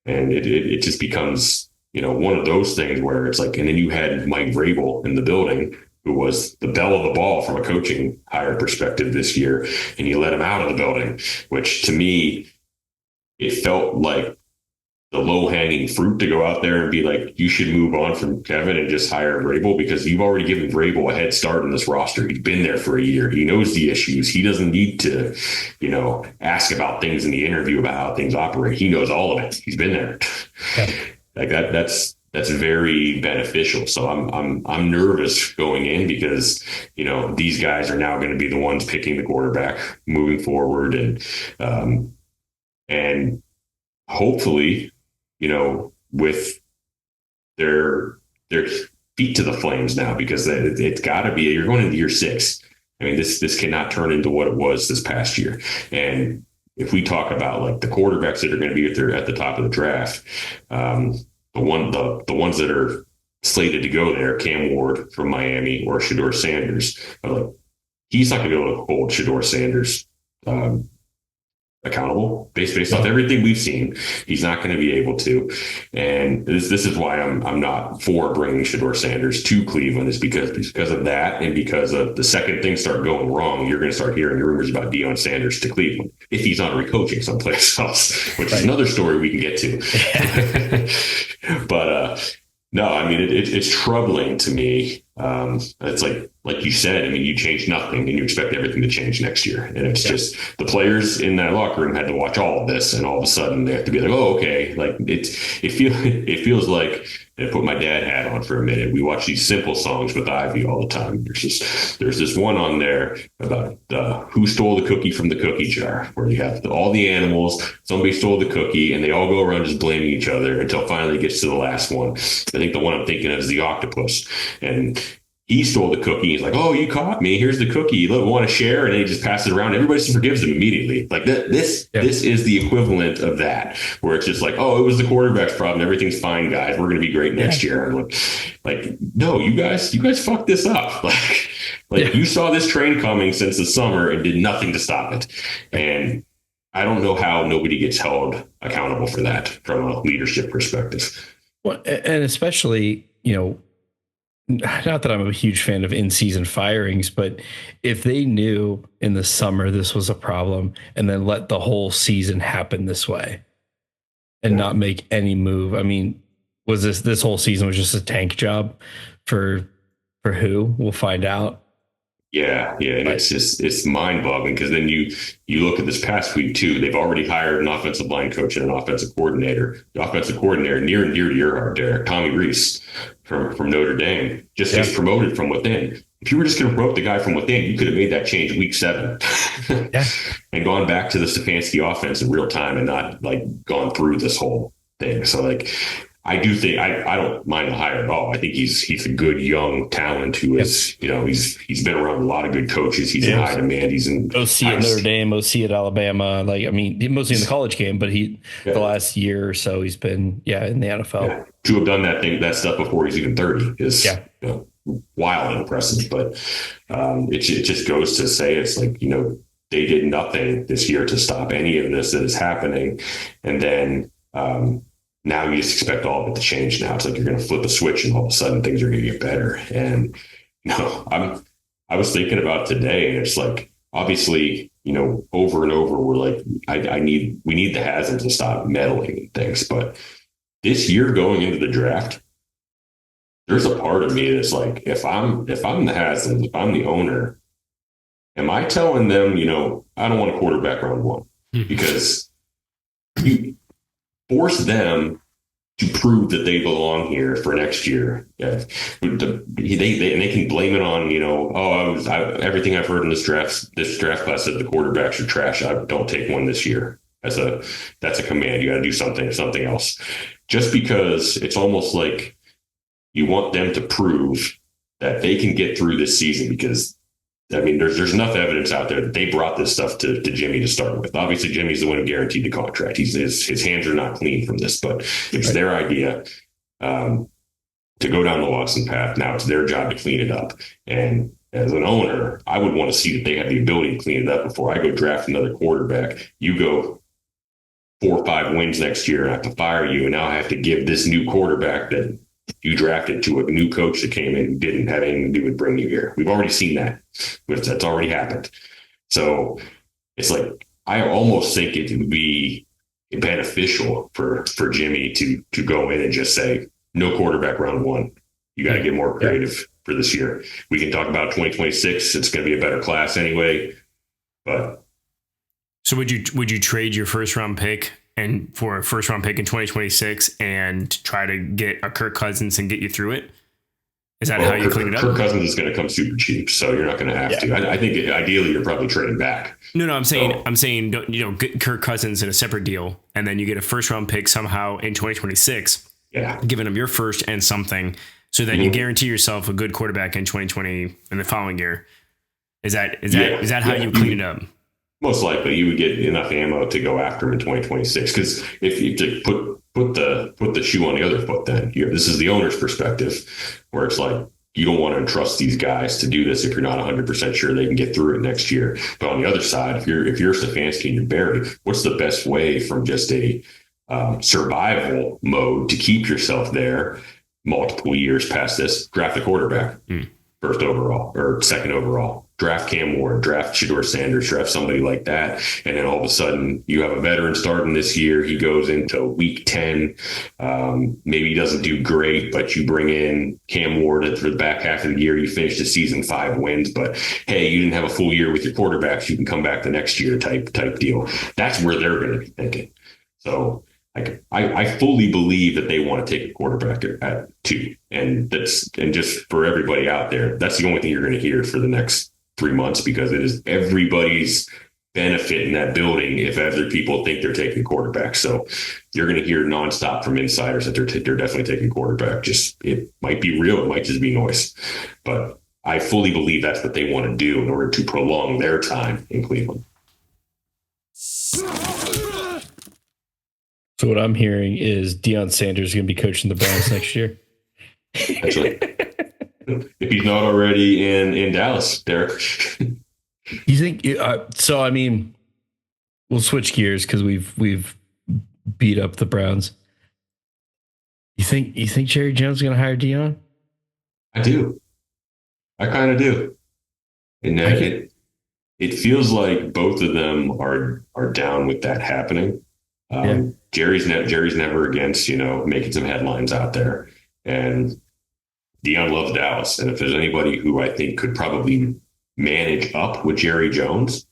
It just becomes, one of those things where it's like, and then you had Mike Vrabel in the building, who was the belle of the ball from a coaching hire perspective this year, and you let him out of the building, which to me, it felt like the low-hanging fruit to go out there and be like, you should move on from Kevin and just hire Vrabel, because you've already given Vrabel a head start in this roster. He's been there for a year. He knows the issues. He doesn't need to, ask about things in the interview about how things operate. He knows all of it. He's been there. Yeah. Like that's very beneficial. So I'm nervous going in, because, these guys are now going to be the ones picking the quarterback moving forward. And hopefully with their feet to the flames now, because it's got to be, you're going into year 6. I mean, this cannot turn into what it was this past year. And if we talk about like the quarterbacks that are going to be at the top of the draft, the ones that are slated to go there, Cam Ward from Miami or Shedeur Sanders, like, he's not going to be able to hold Shedeur Sanders accountable based off everything we've seen. He's not going to be able to, and this is why I'm not for bringing Shedeur Sanders to Cleveland, is because of that, and because of the second things start going wrong, you're going to start hearing rumors about Deion Sanders to Cleveland if he's not recoaching someplace else, which is another story we can get to. But no, I mean, it's troubling to me. It's like you said, I mean, you change nothing and you expect everything to change next year. And it's just the players in that locker room had to watch all of this, and all of a sudden they have to be like, oh, okay. Like it feels like, and I put my dad hat on for a minute, we watch these simple songs with Ivy all the time. There's this one on there about who stole the cookie from the cookie jar, where you have all the animals, somebody stole the cookie, and they all go around just blaming each other until finally it gets to the last one. I think the one I'm thinking of is the octopus, and he stole the cookie. He's like, oh, you caught me. Here's the cookie. You want to share? And then he just passes it around. Everybody just forgives him immediately. Like this is the equivalent of that, where it's just like, oh, it was the quarterback's problem. Everything's fine, guys. We're going to be great next year. And like, no, you guys fucked this up. Like you saw this train coming since the summer and did nothing to stop it. And I don't know how nobody gets held accountable for that from a leadership perspective. Well, and especially, not that I'm a huge fan of in-season firings, but if they knew in the summer this was a problem and then let the whole season happen this way and not make any move, I mean, was this whole season was just a tank job for who? We'll find out. Yeah, and it's mind-boggling, because then you look at this past week too. They've already hired an offensive line coach and an offensive coordinator. The offensive coordinator, near and dear to your heart, Derek, Tommy Rees from Notre Dame, just gets promoted from within. If you were just going to promote the guy from within, you could have made that change week 7 and gone back to the Stefanski offense in real time and not like gone through this whole thing. So like, I do think I don't mind the hire at all. I think he's a good young talent who is, he's been around a lot of good coaches. He's in high demand. He's in OC at Notre Dame, OC at Alabama. Like, I mean, mostly in the college game, but the last year or so he's been in the NFL. Yeah. To have done that stuff before he's even 30 is wild and impressive. But it just goes to say, it's like, they did nothing this year to stop any of this that is happening, and then now you just expect all of it to change. Now it's like you're going to flip a switch and all of a sudden things are going to get better. And I was thinking about today, and it's like, obviously, over and over, we're like, we need the Hasms to stop meddling in things. But this year going into the draft, there's a part of me that's like, if I'm the Hasms, if I'm the owner, am I telling them, I don't want a quarterback round 1, because you force them to prove that they belong here for next year. Yeah. And they can blame it on, everything I've heard in this draft class said the quarterbacks are trash. I don't take one this year. That's a command. You got to do something else. Just because it's almost like you want them to prove that they can get through this season, because I mean, there's enough evidence out there that they brought this stuff to Jimmy to start with. Obviously, Jimmy's the one who guaranteed the contract. His hands are not clean from this, but it's their idea to go down the Watson path. Now it's their job to clean it up. And as an owner, I would want to see that they have the ability to clean it up before I go draft another quarterback. You go 4 or 5 wins next year, and I have to fire you, and now I have to give this new quarterback that you drafted to a new coach that came in who didn't have anything to do with bringing you here. We've already seen that. That's already happened. So it's like, I almost think it would be beneficial for Jimmy to go in and just say, no quarterback round 1. You got to get more creative for this year. We can talk about 2026. It's going to be a better class anyway. But so would you trade your first round pick and for a first round pick in 2026 and try to get a Kirk Cousins and get you through it? Is that how you clean it up? Kirk Cousins is going to come super cheap, so you're not going to have to. I think ideally you're probably trading back. No, I'm saying, get Kirk Cousins in a separate deal, and then you get a first round pick somehow in 2026. Yeah, giving them your first and something, so that you guarantee yourself a good quarterback in 2020 and the following year. Is that how you clean it up? Most likely, you would get enough ammo to go after him in 2026. Because if you put the shoe on the other foot, then this is the owner's perspective, where it's like you don't want to entrust these guys to do this if you're not 100% sure they can get through it next year. But on the other side, if you're Stefanski and you're Barry, what's the best way from just a survival mode to keep yourself there multiple years past this? Draft a quarterback, first overall or second overall. Draft Cam Ward, draft Shedeur Sanders, draft somebody like that. And then all of a sudden you have a veteran starting this year. He goes into week 10. Maybe he doesn't do great, but you bring in Cam Ward for the back half of the year. You finish the season 5 wins, but hey, you didn't have a full year with your quarterbacks. You can come back the next year type deal. That's where they're going to be thinking. So I fully believe that they want to take a quarterback at 2. And just for everybody out there, that's the only thing you're going to hear for the next 3 months, because it is everybody's benefit in that building if other people think they're taking quarterback. So you're going to hear nonstop from insiders that they're definitely taking quarterback. Just, it might be real. It might just be noise, but I fully believe that's what they want to do in order to prolong their time in Cleveland. So what I'm hearing is Deion Sanders is going to be coaching the Browns next year. Actually, if he's not already in Dallas, Derek. You think so? I mean, we'll switch gears because we've beat up the Browns. You think Jerry Jones is going to hire Deion? I do. I kind of do. And it feels like both of them are down with that happening. Jerry's never against making some headlines out there, and Deion loves Dallas. And if there's anybody who I think could probably manage up with Jerry Jones,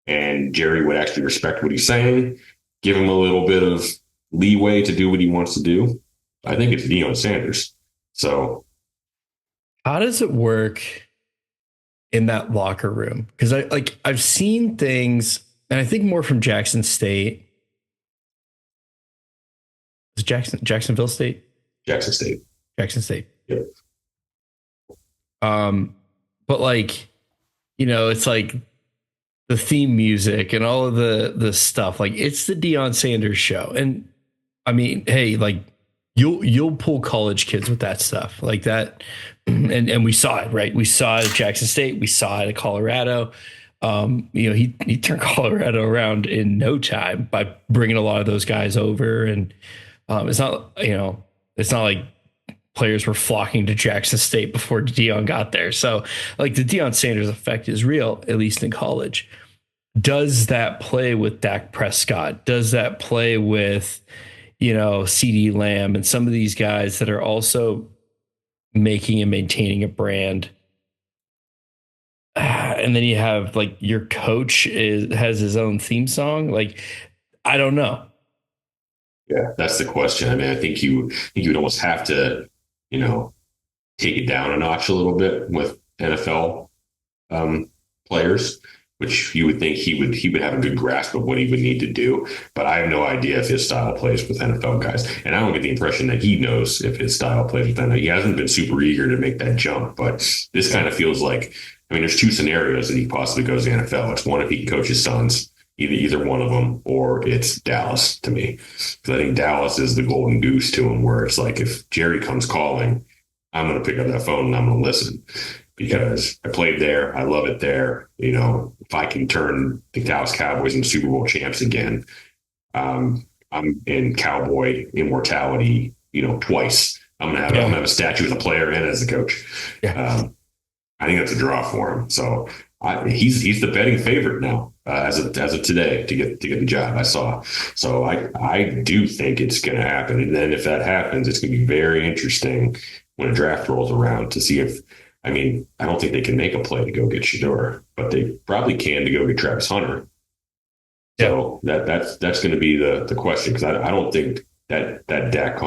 and Jerry would actually respect what he's saying, give him a little bit of leeway to do what he wants to do, I think it's Deion Sanders. So how does it work in that locker room? Because I've seen things, and I think more from Jackson State. Is Jacksonville State? Jackson State. Yep. But it's like the theme music and all of the stuff. Like, it's the Deion Sanders show. And I mean, hey, like you'll pull college kids with that stuff like that. And we saw it, right? We saw it at Jackson State. We saw it at Colorado. He turned Colorado around in no time by bringing a lot of those guys over. And it's not like players were flocking to Jackson State before Deion got there. So like the Deion Sanders effect is real, at least in college. Does that play with Dak Prescott? Does that play with, CeeDee Lamb and some of these guys that are also making and maintaining a brand? And then you have like your coach has his own theme song. Like, I don't know. Yeah, that's the question. I mean, I think you would almost have to, take it down a notch a little bit with NFL players, which you would think he would have a good grasp of what he would need to do. But I have no idea if his style plays with NFL guys, and I don't get the impression that he knows if his style plays with NFL. He hasn't been super eager to make that jump, but this kind of feels like, I mean, there's 2 scenarios that he possibly goes to the NFL. It's one if he can coach his sons. Either one of them, or it's Dallas to me. Because I think Dallas is the golden goose to him, where it's like, if Jerry comes calling, I'm going to pick up that phone and I'm going to listen, because I played there. I love it there. If I can turn the Dallas Cowboys into Super Bowl champs again, I'm in Cowboy immortality, twice. I'm going to have a statue as a player and as a coach. Yeah. I think that's a draw for him. So he's the betting favorite now. As of today to get the job, I saw. So I do think it's going to happen. And then if that happens, it's going to be very interesting when a draft rolls around to see if, I don't think they can make a play to go get Shedeur, but they probably can to go get Travis Hunter. Yeah. So that's going to be the question, because I don't think that Dak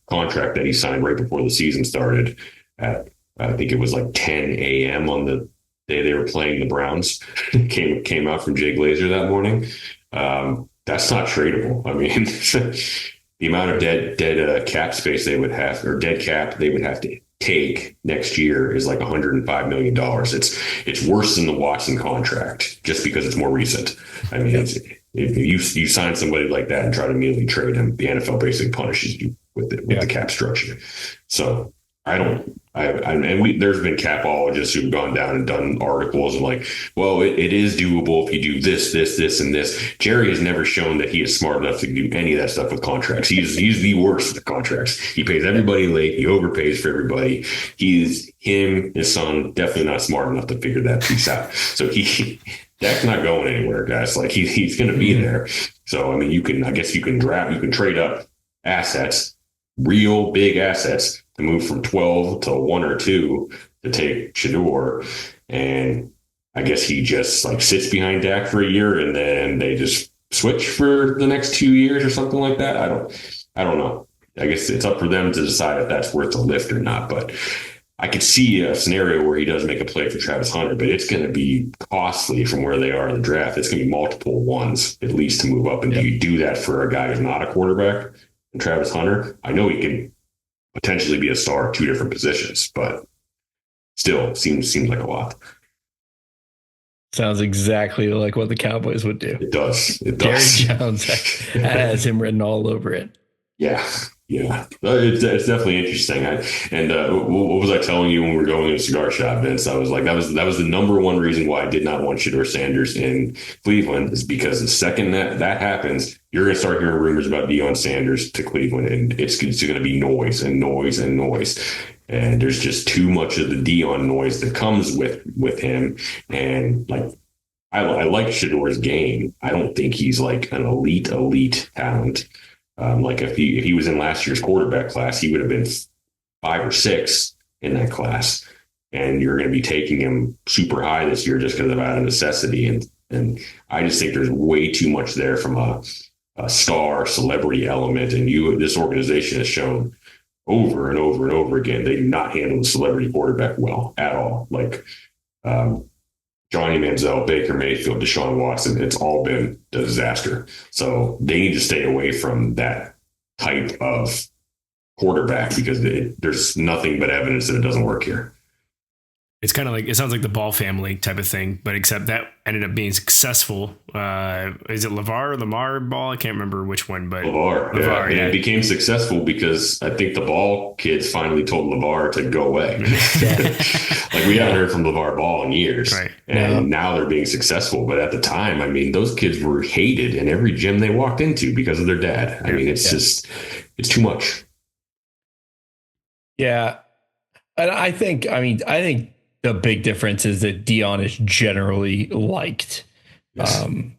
contract that he signed right before the season started at, I think it was like 10 a.m. on the day they were playing the Browns. came out from Jay Glazer that morning. That's not tradable. I mean, the amount of dead cap space they would have, or dead cap they would have to take next year is like $105 million. It's worse than the Watson contract just because it's more recent. I mean, if you sign somebody like that and try to immediately trade him, the NFL basically punishes you with the cap structure. So there's been capologists who've gone down and done articles and like, well, it is doable if you do this, and this. Jerry has never shown that he is smart enough to do any of that stuff with contracts. He's the worst with the contracts. He pays everybody late. He overpays for everybody. His son, definitely not smart enough to figure that piece out. So Dak's not going anywhere, guys. Like he's going to be there. So, I mean, you can trade up assets, real big assets, to move from 12 to 1 or 2 to take Shedeur. And I guess he just like sits behind Dak for a year and then they just switch for the next 2 years or something like that. I don't know. I guess it's up for them to decide if that's worth the lift or not. But I could see a scenario where he does make a play for Travis Hunter, but it's going to be costly from where they are in the draft. It's going to be multiple ones at least to move up. And do you do that for a guy who's not a quarterback? And Travis Hunter, I know he can potentially be a star at 2 different positions, but still seems like a lot. Sounds exactly like what the Cowboys would do. It does. Jerry Jones has him written all over it. Yeah. It's definitely interesting. What was I telling you when we were going to the cigar shop, Vince? I was like, that was the number one reason why I did not want Shedeur Sanders in Cleveland, is because the second that happens, you're going to start hearing rumors about Deion Sanders to Cleveland, and it's going to be noise and noise and noise. And there's just too much of the Deion noise that comes with him. And like, I like Shedeur's game. I don't think he's like an elite talent. Like if he was in last year's quarterback class, he would have been 5 or 6 in that class. And you're going to be taking him super high this year just because of out of necessity. And I just think there's way too much there from a star celebrity element. And this organization has shown over and over and over again, they do not handle the celebrity quarterback well at all. Like Johnny Manziel, Baker Mayfield, Deshaun Watson, it's all been a disaster. So they need to stay away from that type of quarterback because there's nothing but evidence that it doesn't work here. It's kind of like, it sounds like the Ball family type of thing, but except that ended up being successful. Is it Lamar Ball? I can't remember which one, but LeVar, yeah. And it became successful because I think the Ball kids finally told LeVar to go away. Like we haven't heard from LeVar Ball in years, right? And now they're being successful. But at the time, I mean, those kids were hated in every gym they walked into because of their dad. I mean, it's just, it's too much. Yeah. And I think the big difference is that Deion is generally liked, yes. And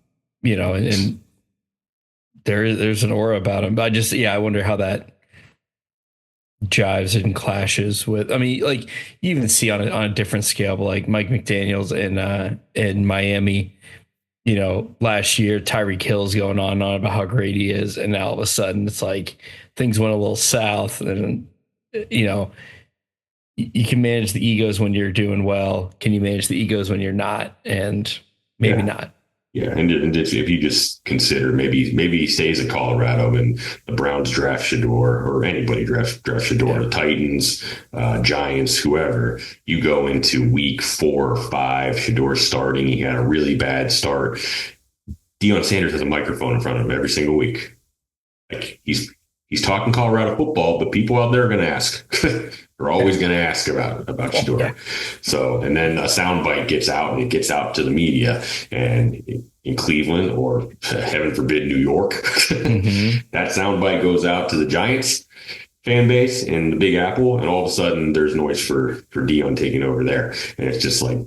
there's an aura about him. But I wonder how that jives and clashes with. I mean, like you even see on a different scale, but like Mike McDaniel's in Miami. Last year Tyreek Hill's going on and on about how great he is, and now all of a sudden it's like things went a little south, and you can manage the egos when you're doing well. Can you manage the egos when you're not? And maybe not. Yeah. And if you just consider maybe he stays in Colorado and the Browns draft Shedeur, or anybody draft Shedeur, the Titans, Giants, whoever, you go into week 4 or 5, Shedeur starting. He had a really bad start. Deion Sanders has a microphone in front of him every single week. Like he's talking Colorado football, but people out there are going to ask. They're always going to ask about Shedeur. Yeah. So, and then a soundbite gets out, and it gets out to the media, and in Cleveland, or heaven forbid, New York, that soundbite goes out to the Giants fan base in the Big Apple, and all of a sudden there's noise for Deion taking over there. And it's just like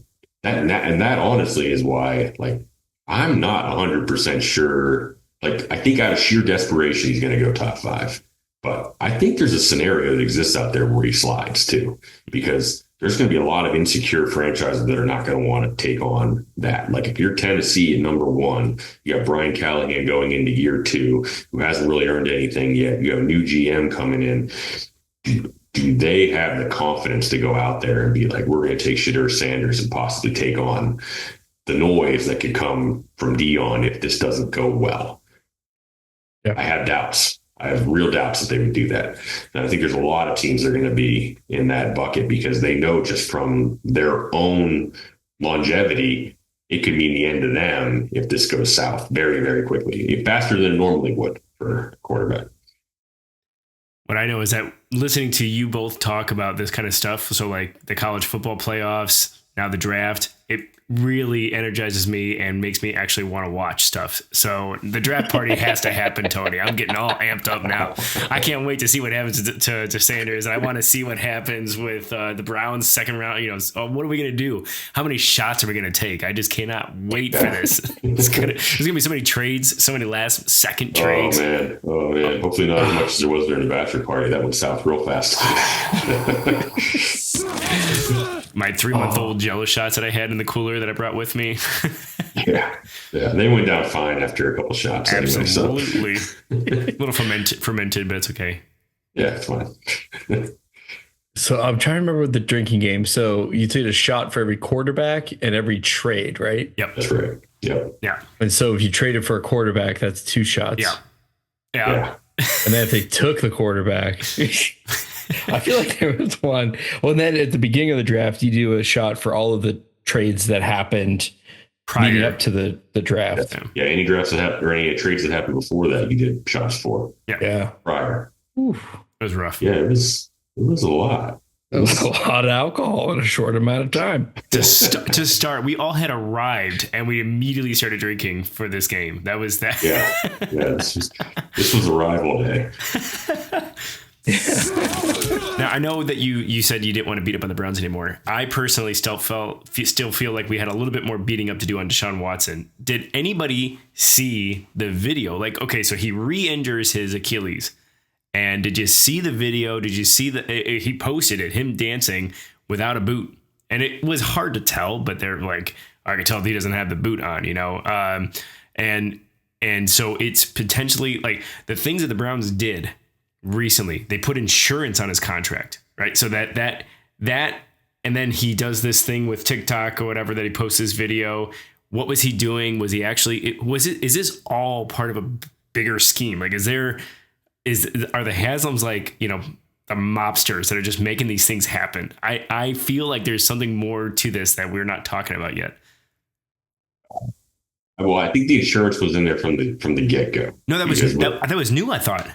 that. And that honestly is why, like, I'm not 100% sure. Like, I think out of sheer desperation, he's going to go top 5. But I think there's a scenario that exists out there where he slides too, because there's going to be a lot of insecure franchises that are not going to want to take on that. Like if you're Tennessee at number one, you got Brian Callahan going into year 2, who hasn't really earned anything yet. You have a new GM coming in. Do they have the confidence to go out there and be like, we're going to take Shedeur Sanders and possibly take on the noise that could come from Deion if this doesn't go well? Yeah. I have doubts. I have real doubts that they would do that. And I think there's a lot of teams that are going to be in that bucket because they know just from their own longevity, it could mean the end of them if this goes south very, very quickly, faster than it normally would for a quarterback. What I know is that listening to you both talk about this kind of stuff, so like the college football playoffs, now the draft, it really energizes me and makes me actually want to watch stuff. So the draft party has to happen, Tony. I'm getting all amped up now. I can't wait to see what happens to Sanders. And I want to see what happens with the Browns second round. You know, what are we going to do? How many shots are we going to take? I just cannot wait for this. There's going to be so many trades, so many last second trades. Oh man. Hopefully not as much as there was during the bachelor party. That went south real fast. My 3-month-old Jello shots that I had in the cooler that I brought with me. yeah, they went down fine after a couple shots. Absolutely, anyway, so. A little fermented, but it's okay. Yeah, it's fine. So I'm trying to remember the drinking game. So you take a shot for every quarterback and every trade, right? Yep, that's right. Yep. Yeah. And so if you traded for a quarterback, that's 2 shots. Yeah. And then if they took the quarterback. I feel like there was one. Well, and then at the beginning of the draft, you do a shot for all of the trades that happened leading up to the draft. Yeah, any drafts that happened or any trades that happened before that, you did shots for. Yeah. Prior. Oof. It was rough. Yeah, it was a lot. It was a lot of alcohol in a short amount of time. To start, we all had arrived and we immediately started drinking for this game. That was that. Yeah. This was arrival day. Now I know that you said you didn't want to beat up on the Browns anymore. I personally still feel like we had a little bit more beating up to do on Deshaun Watson. Did anybody see the video? Like, okay, so he re-injures his Achilles, and did you see the video? Did you see he posted it, him dancing without a boot, and it was hard to tell, but they're like, I can tell he doesn't have the boot on, you know, and so it's potentially like the things that the Browns did recently. They put insurance on his contract, right? So that and then he does this thing with TikTok or whatever that he posts this video. What was he doing? Was he actually is this all part of a bigger scheme? Like, are the Haslams like, you know, the mobsters that are just making these things happen? I feel like there's something more to this that we're not talking about yet. Well, I think the insurance was in there from the get-go. No, that was new, I thought.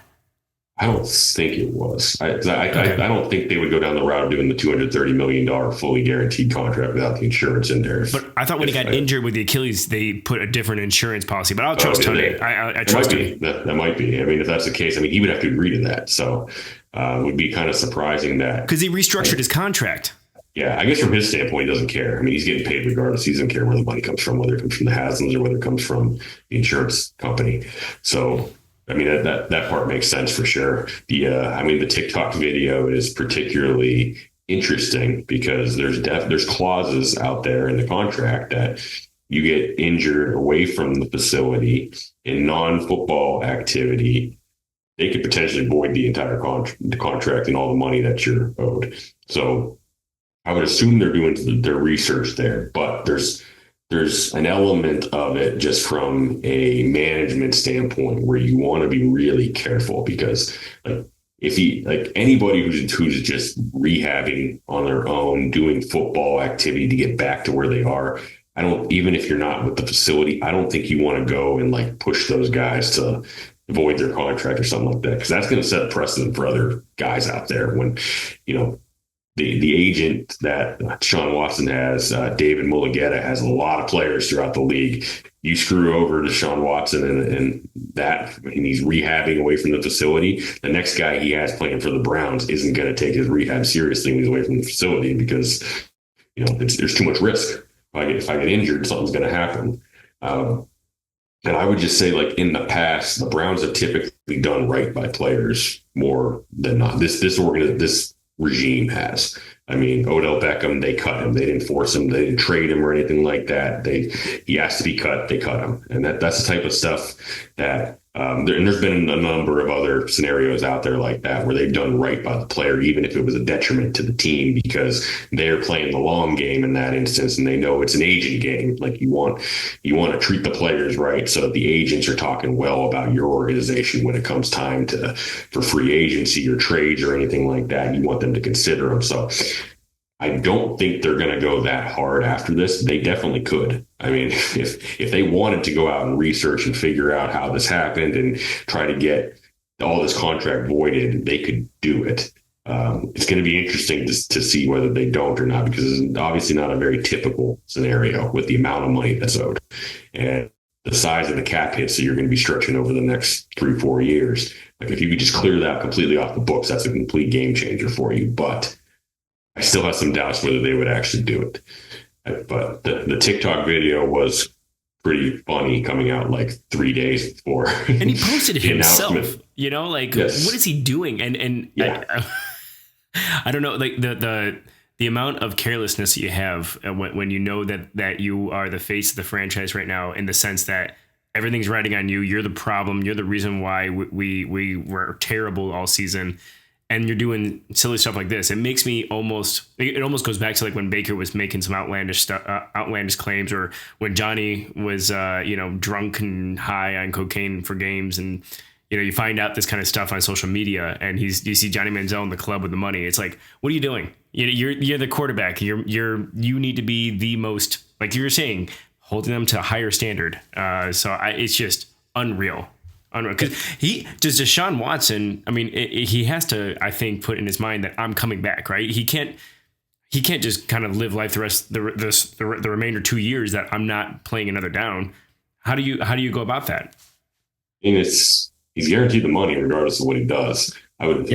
I don't think it was. I don't think they would go down the route of doing the $230 million fully guaranteed contract without the insurance in there. But I thought when he got injured with the Achilles, they put a different insurance policy. But I'll trust Tony. I trust him. That might be. I mean, if that's the case, I mean, he would have to agree to that. So it would be kind of surprising that. Because he restructured his contract. Yeah, I guess from his standpoint, he doesn't care. I mean, he's getting paid regardless. He doesn't care where the money comes from, whether it comes from the Haslams or whether it comes from the insurance company. So, I mean, that part makes sense for sure. The TikTok video is particularly interesting because there's clauses out there in the contract that you get injured away from the facility in non-football activity, they could potentially void the entire contract and all the money that you're owed. So I would assume they're doing their research there, but there's an element of it just from a management standpoint where you want to be really careful because anybody who's just rehabbing on their own, doing football activity to get back to where they are, even if you're not with the facility, I don't think you want to go and like push those guys to void their contract or something like that, because that's going to set a precedent for other guys out there when, you know, the agent that Deshaun Watson has, David Mulligetta, has a lot of players throughout the league. You screw over Deshaun Watson and he's rehabbing away from the facility. The next guy he has playing for the Browns isn't going to take his rehab seriously when he's away from the facility because, you know, there's too much risk. If I get injured, something's going to happen. And I would just say, like, in the past, the Browns have typically done right by players more than not. This regime has. I mean, Odell Beckham, they cut him. They didn't force him. They didn't trade him or anything like that. He has to be cut. They cut him, and that's the type of stuff that. And there's been a number of other scenarios out there like that where they've done right by the player, even if it was a detriment to the team, because they're playing the long game in that instance, and they know it's an agent game. Like you want to treat the players right, so that the agents are talking well about your organization when it comes time for free agency or trades or anything like that. You want them to consider them. So I don't think they're going to go that hard after this. They definitely could. I mean, if they wanted to go out and research and figure out how this happened and try to get all this contract voided, they could do it. It's going to be interesting to see whether they don't or not, because it's obviously not a very typical scenario with the amount of money that's owed and the size of the cap hits that you're going to be stretching over the next 3-4 years. Like if you could just clear that completely off the books, that's a complete game changer for you. But I still have some doubts whether they would actually do it. But the TikTok video was pretty funny, coming out like 3 days before. And he posted it himself, like, yes. What is he doing? And yeah. I don't know, like the amount of carelessness that you have when you know that you are the face of the franchise right now, in the sense that everything's riding on you. You're the problem. You're the reason why we were terrible all season. And you're doing silly stuff like this. It makes me it almost goes back to like when Baker was making some outlandish claims, or when Johnny was, drunk and high on cocaine for games. And, you find out this kind of stuff on social media, and you see Johnny Manziel in the club with the money. It's like, what are you doing? You're the quarterback. You need to be the most, like you were saying, holding them to a higher standard. It's just unreal. Because Deshaun Watson, I mean, he has to, I think, put in his mind that I'm coming back, right? He can't just kind of live life the remainder 2 years that I'm not playing another down. How do you go about that? I mean, he's guaranteed the money regardless of what he does. I would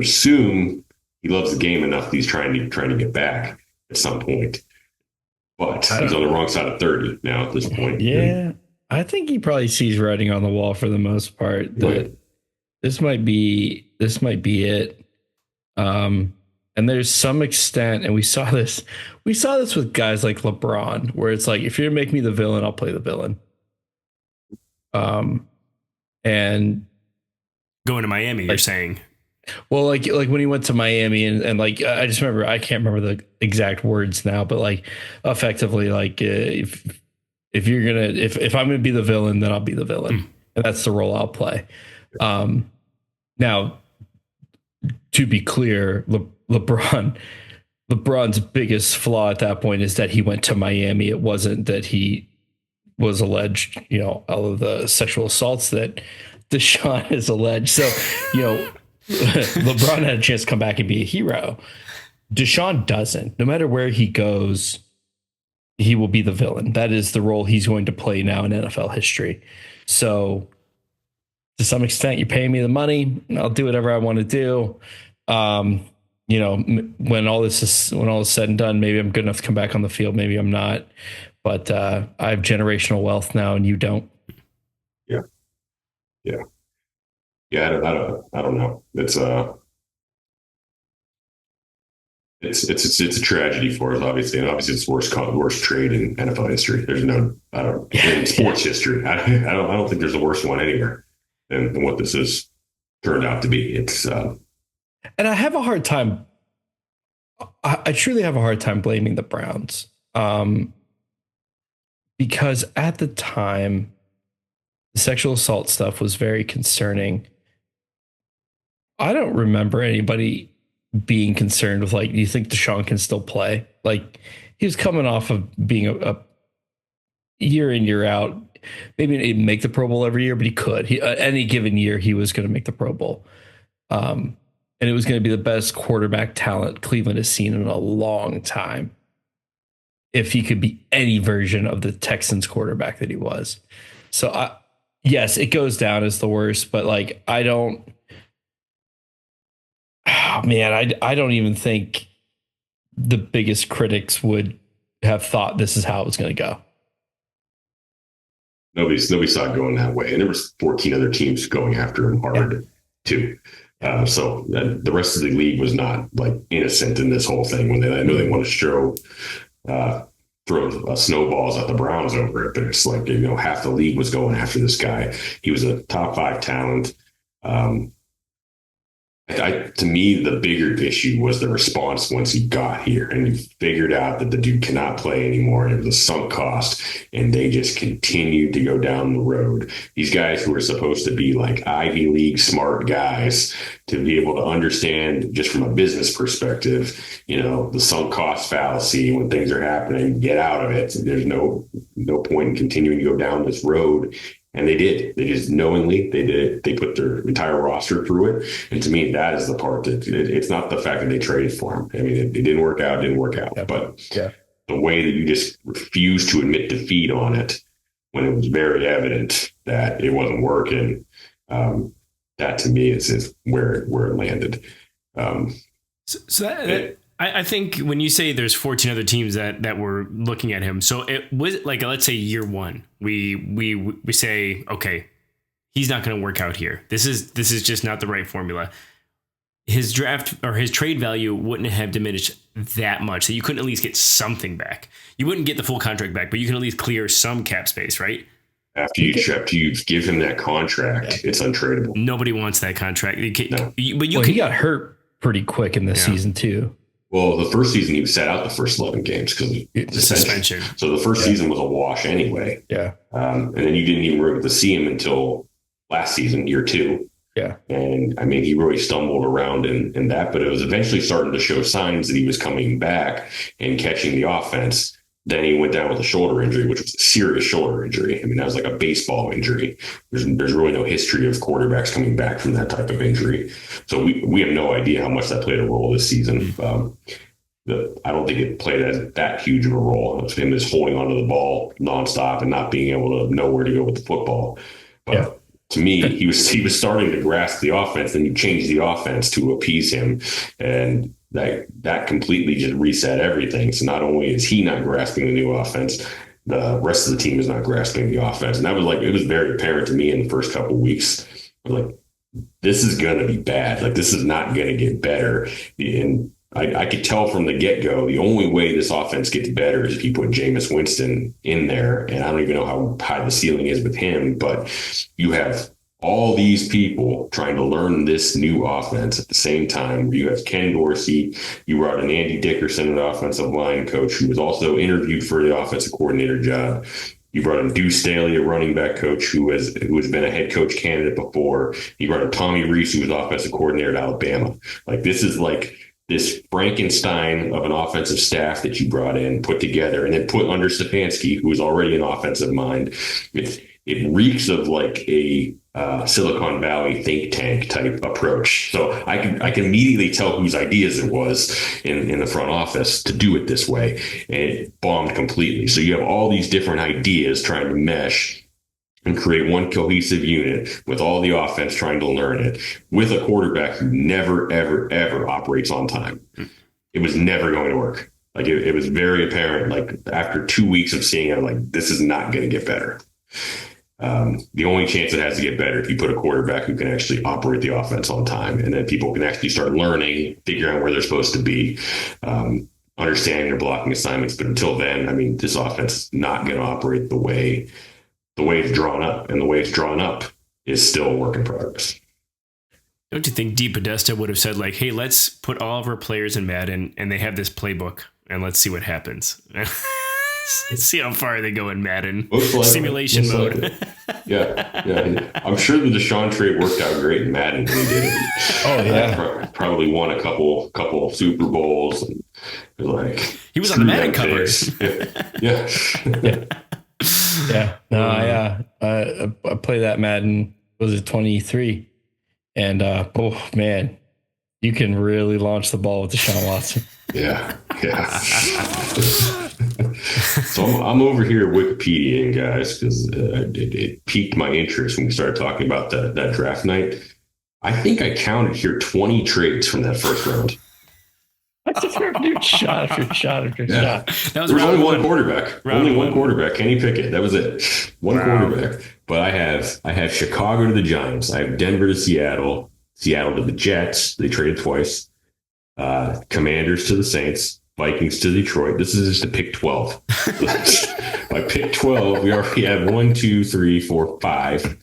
assume he loves the game enough that he's trying to get back at some point. But he's on the wrong side of 30 now at this point. Yeah. I think he probably sees writing on the wall for the most part that this might be it. And there's some extent, and we saw this with guys like LeBron, where it's like, if you're gonna make me the villain, I'll play the villain. And going to Miami, you're saying? Well, like when he went to Miami and like, I just remember, I can't remember the exact words now, but like effectively, like if I'm going to be the villain, then I'll be the villain. And that's the role I'll play. Now, to be clear, LeBron's biggest flaw at that point is that he went to Miami. It wasn't that he was alleged, all of the sexual assaults that Deshaun has alleged. So, LeBron had a chance to come back and be a hero. Deshaun doesn't. No matter where he goes, he will be the villain. That is the role he's going to play now in NFL history. So to some extent, you're paying me the money, I'll do whatever I want to do. When all this is said and done, maybe I'm good enough to come back on the field. Maybe I'm not, but I have generational wealth now and you don't. Yeah. Yeah. Yeah. I don't know. It's a tragedy for us, obviously, and obviously it's worst trade in NFL history. There's in sports history. I don't think there's a worse one anywhere than what this has turned out to be. It's and I have a hard time. I truly have a hard time blaming the Browns, because at the time, the sexual assault stuff was very concerning. I don't remember anybody being concerned with like, do you think Deshaun can still play? Like, he was coming off of being a year in, year out. Maybe he didn't make the Pro Bowl every year, but he could. Any given year, he was going to make the Pro Bowl. And it was going to be the best quarterback talent Cleveland has seen in a long time, if he could be any version of the Texans quarterback that he was. So, yes, it goes down as the worst, but like, I don't even think the biggest critics would have thought this is how it was going to go. Nobody saw it going that way. And there was 14 other teams going after him hard too. So the rest of the league was not like innocent in this whole thing when I know they want to throw snowballs at the Browns over it, but it's like, half the league was going after this guy. He was a top 5 talent. To me, the bigger issue was the response once he got here and he figured out that the dude cannot play anymore. And it was a sunk cost, and they just continued to go down the road. These guys who are supposed to be like Ivy League smart guys to be able to understand just from a business perspective, the sunk cost fallacy when things are happening, get out of it. There's no point in continuing to go down this road. And they did. They just knowingly, they did it. They put their entire roster through it. And to me, that is the part that it's not the fact that they traded for him. I mean, it didn't work out, Yeah. But the way that you just refuse to admit defeat on it when it was very evident that it wasn't working, that to me is where it landed. I think when you say there's 14 other teams that were looking at him, so it was like, let's say year one, we say, okay, he's not going to work out here. This is just not the right formula. His draft or his trade value wouldn't have diminished that much. So you couldn't at least get something back. You wouldn't get the full contract back, but you can at least clear some cap space, right? After you give him that contract, it's untradeable. Nobody wants that contract. No. He got hurt pretty quick in this season too. Well, the first season he sat out the first 11 games because of the suspension. So the first season was a wash anyway. Yeah. And then you didn't even really get to see him until last season, year 2. Yeah. And I mean, he really stumbled around in that, but it was eventually starting to show signs that he was coming back and catching the offense. Then he went down with a shoulder injury, which was a serious shoulder injury. I mean, that was like a baseball injury. There's really no history of quarterbacks coming back from that type of injury. So we have no idea how much that played a role this season. I don't think it played that huge of a role. It was him just holding onto the ball nonstop and not being able to know where to go with the football. But to me, he was starting to grasp the offense, and you changed the offense to appease him. And that completely just reset everything. So not only is he not grasping the new offense, the rest of the team is not grasping the offense. And that was it was very apparent to me in the first couple of weeks. Like, this is going to be bad. Like, this is not going to get better. And I could tell from the get-go, the only way this offense gets better is if you put Jameis Winston in there. And I don't even know how high the ceiling is with him, but you have all these people trying to learn this new offense at the same time. You have Ken Dorsey. You brought in Andy Dickerson, an offensive line coach, who was also interviewed for the offensive coordinator job. You brought in Deuce Staley, a running back coach who has been a head coach candidate before. You brought in Tommy Rees, who was offensive coordinator at Alabama. Like, this is like this Frankenstein of an offensive staff that you brought in, put together, and then put under Stefanski, who was already an offensive mind. It reeks of like a Silicon Valley think tank type approach. So I can immediately tell whose ideas it was in the front office to do it this way, and it bombed completely. So you have all these different ideas trying to mesh and create one cohesive unit with all the offense trying to learn it with a quarterback who never, ever, ever operates on time. It was never going to work. Like, it was very apparent, like, after 2 weeks of seeing it, I'm like, this is not going to get better. The only chance it has to get better if you put a quarterback who can actually operate the offense on time, and then people can actually start learning, figuring out where they're supposed to be, understanding their blocking assignments. But until then, I mean, this offense is not going to operate the way it's drawn up, and the way it's drawn up is still a work in progress. Don't you think Dee Podesta would have said, like, hey, let's put all of our players in Madden and they have this playbook and let's see what happens. See how far they go in Madden. Simulation mode. Yeah. I'm sure the Deshaun trade worked out great in Madden when he did it. Oh yeah. Probably won a couple Super Bowls. And like, he was on the Madden covers. Yeah. No, I play that Madden. Was it 23? And oh man, you can really launch the ball with Deshaun Watson. Yeah. So I'm over here Wikipediaing, guys, because it piqued my interest when we started talking about that draft night. I think I counted here 20 trades from that first round. Shot after shot. That was only one quarterback. One quarterback. Kenny Pickett. That was it. One quarterback. But I have Chicago to the Giants. I have Denver to Seattle Seattle to the Jets. They traded twice. Commanders to the Saints. Vikings to Detroit. This is just a pick 12. By pick 12, we already have 1, 2, 3, 4, 5.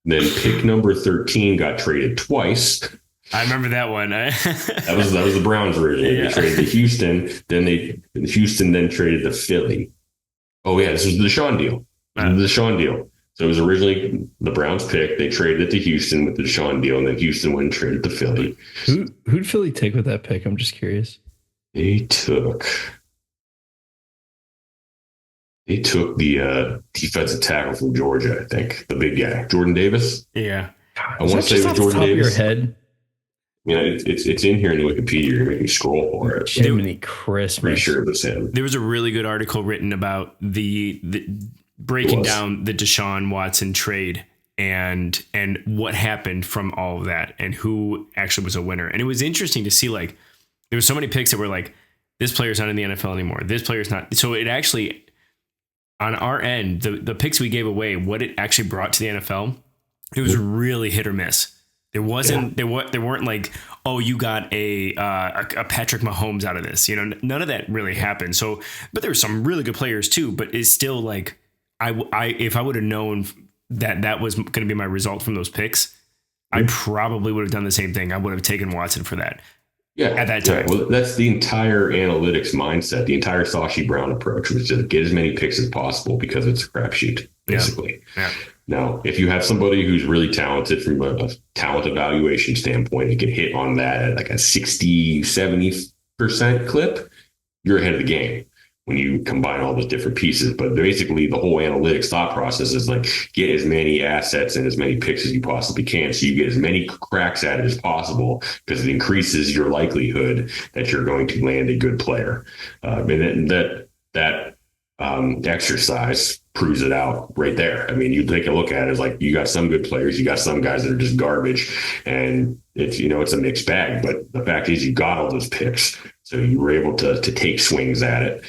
Then pick number 13 got traded twice. I remember that one. that was the Browns originally. Yeah. They traded to Houston. Houston then traded to Philly. Oh yeah, this was the Deshaun deal. The Deshaun deal. So it was originally the Browns pick. They traded it to Houston with the Deshaun deal, and then Houston went and traded to Philly. Who'd Philly take with that pick? I'm just curious. They took the defensive tackle from Georgia, I think. The big guy, Jordan Davis. Yeah. I want to say it was Jordan Davis. Your head? Yeah, it's in here in the Wikipedia. You're making me scroll for it. Jiminy Christmas. Pretty sure it was him. There was a really good article written about the breaking down the Deshaun Watson trade and what happened from all of that and who actually was a winner. And it was interesting to see, like, there were so many picks that were like, this player's not in the NFL anymore. This player's not. So it actually, on our end, the picks we gave away, what it actually brought to the NFL, it was really hit or miss. There wasn't, there weren't like, oh, you got a Patrick Mahomes out of this, none of that really happened. So, but there were some really good players too, but it's still like, if I would have known that was going to be my result from those picks, I probably would have done the same thing. I would have taken Watson for that. Yeah, at that time. Well, that's the entire analytics mindset. The entire Sashi Brown approach was to get as many picks as possible because it's a crapshoot, basically. Yeah. Now, if you have somebody who's really talented from a talent evaluation standpoint, it can hit on that at like a 60, 70% clip, you're ahead of the game when you combine all those different pieces. But basically, the whole analytics thought process is like, get as many assets and as many picks as you possibly can, so you get as many cracks at it as possible, because it increases your likelihood that you're going to land a good player. And that exercise proves it out right there. I mean, you take a look at it, it's like, you got some good players, you got some guys that are just garbage, and it's a mixed bag. But the fact is, you got all those picks, so you were able to take swings at it,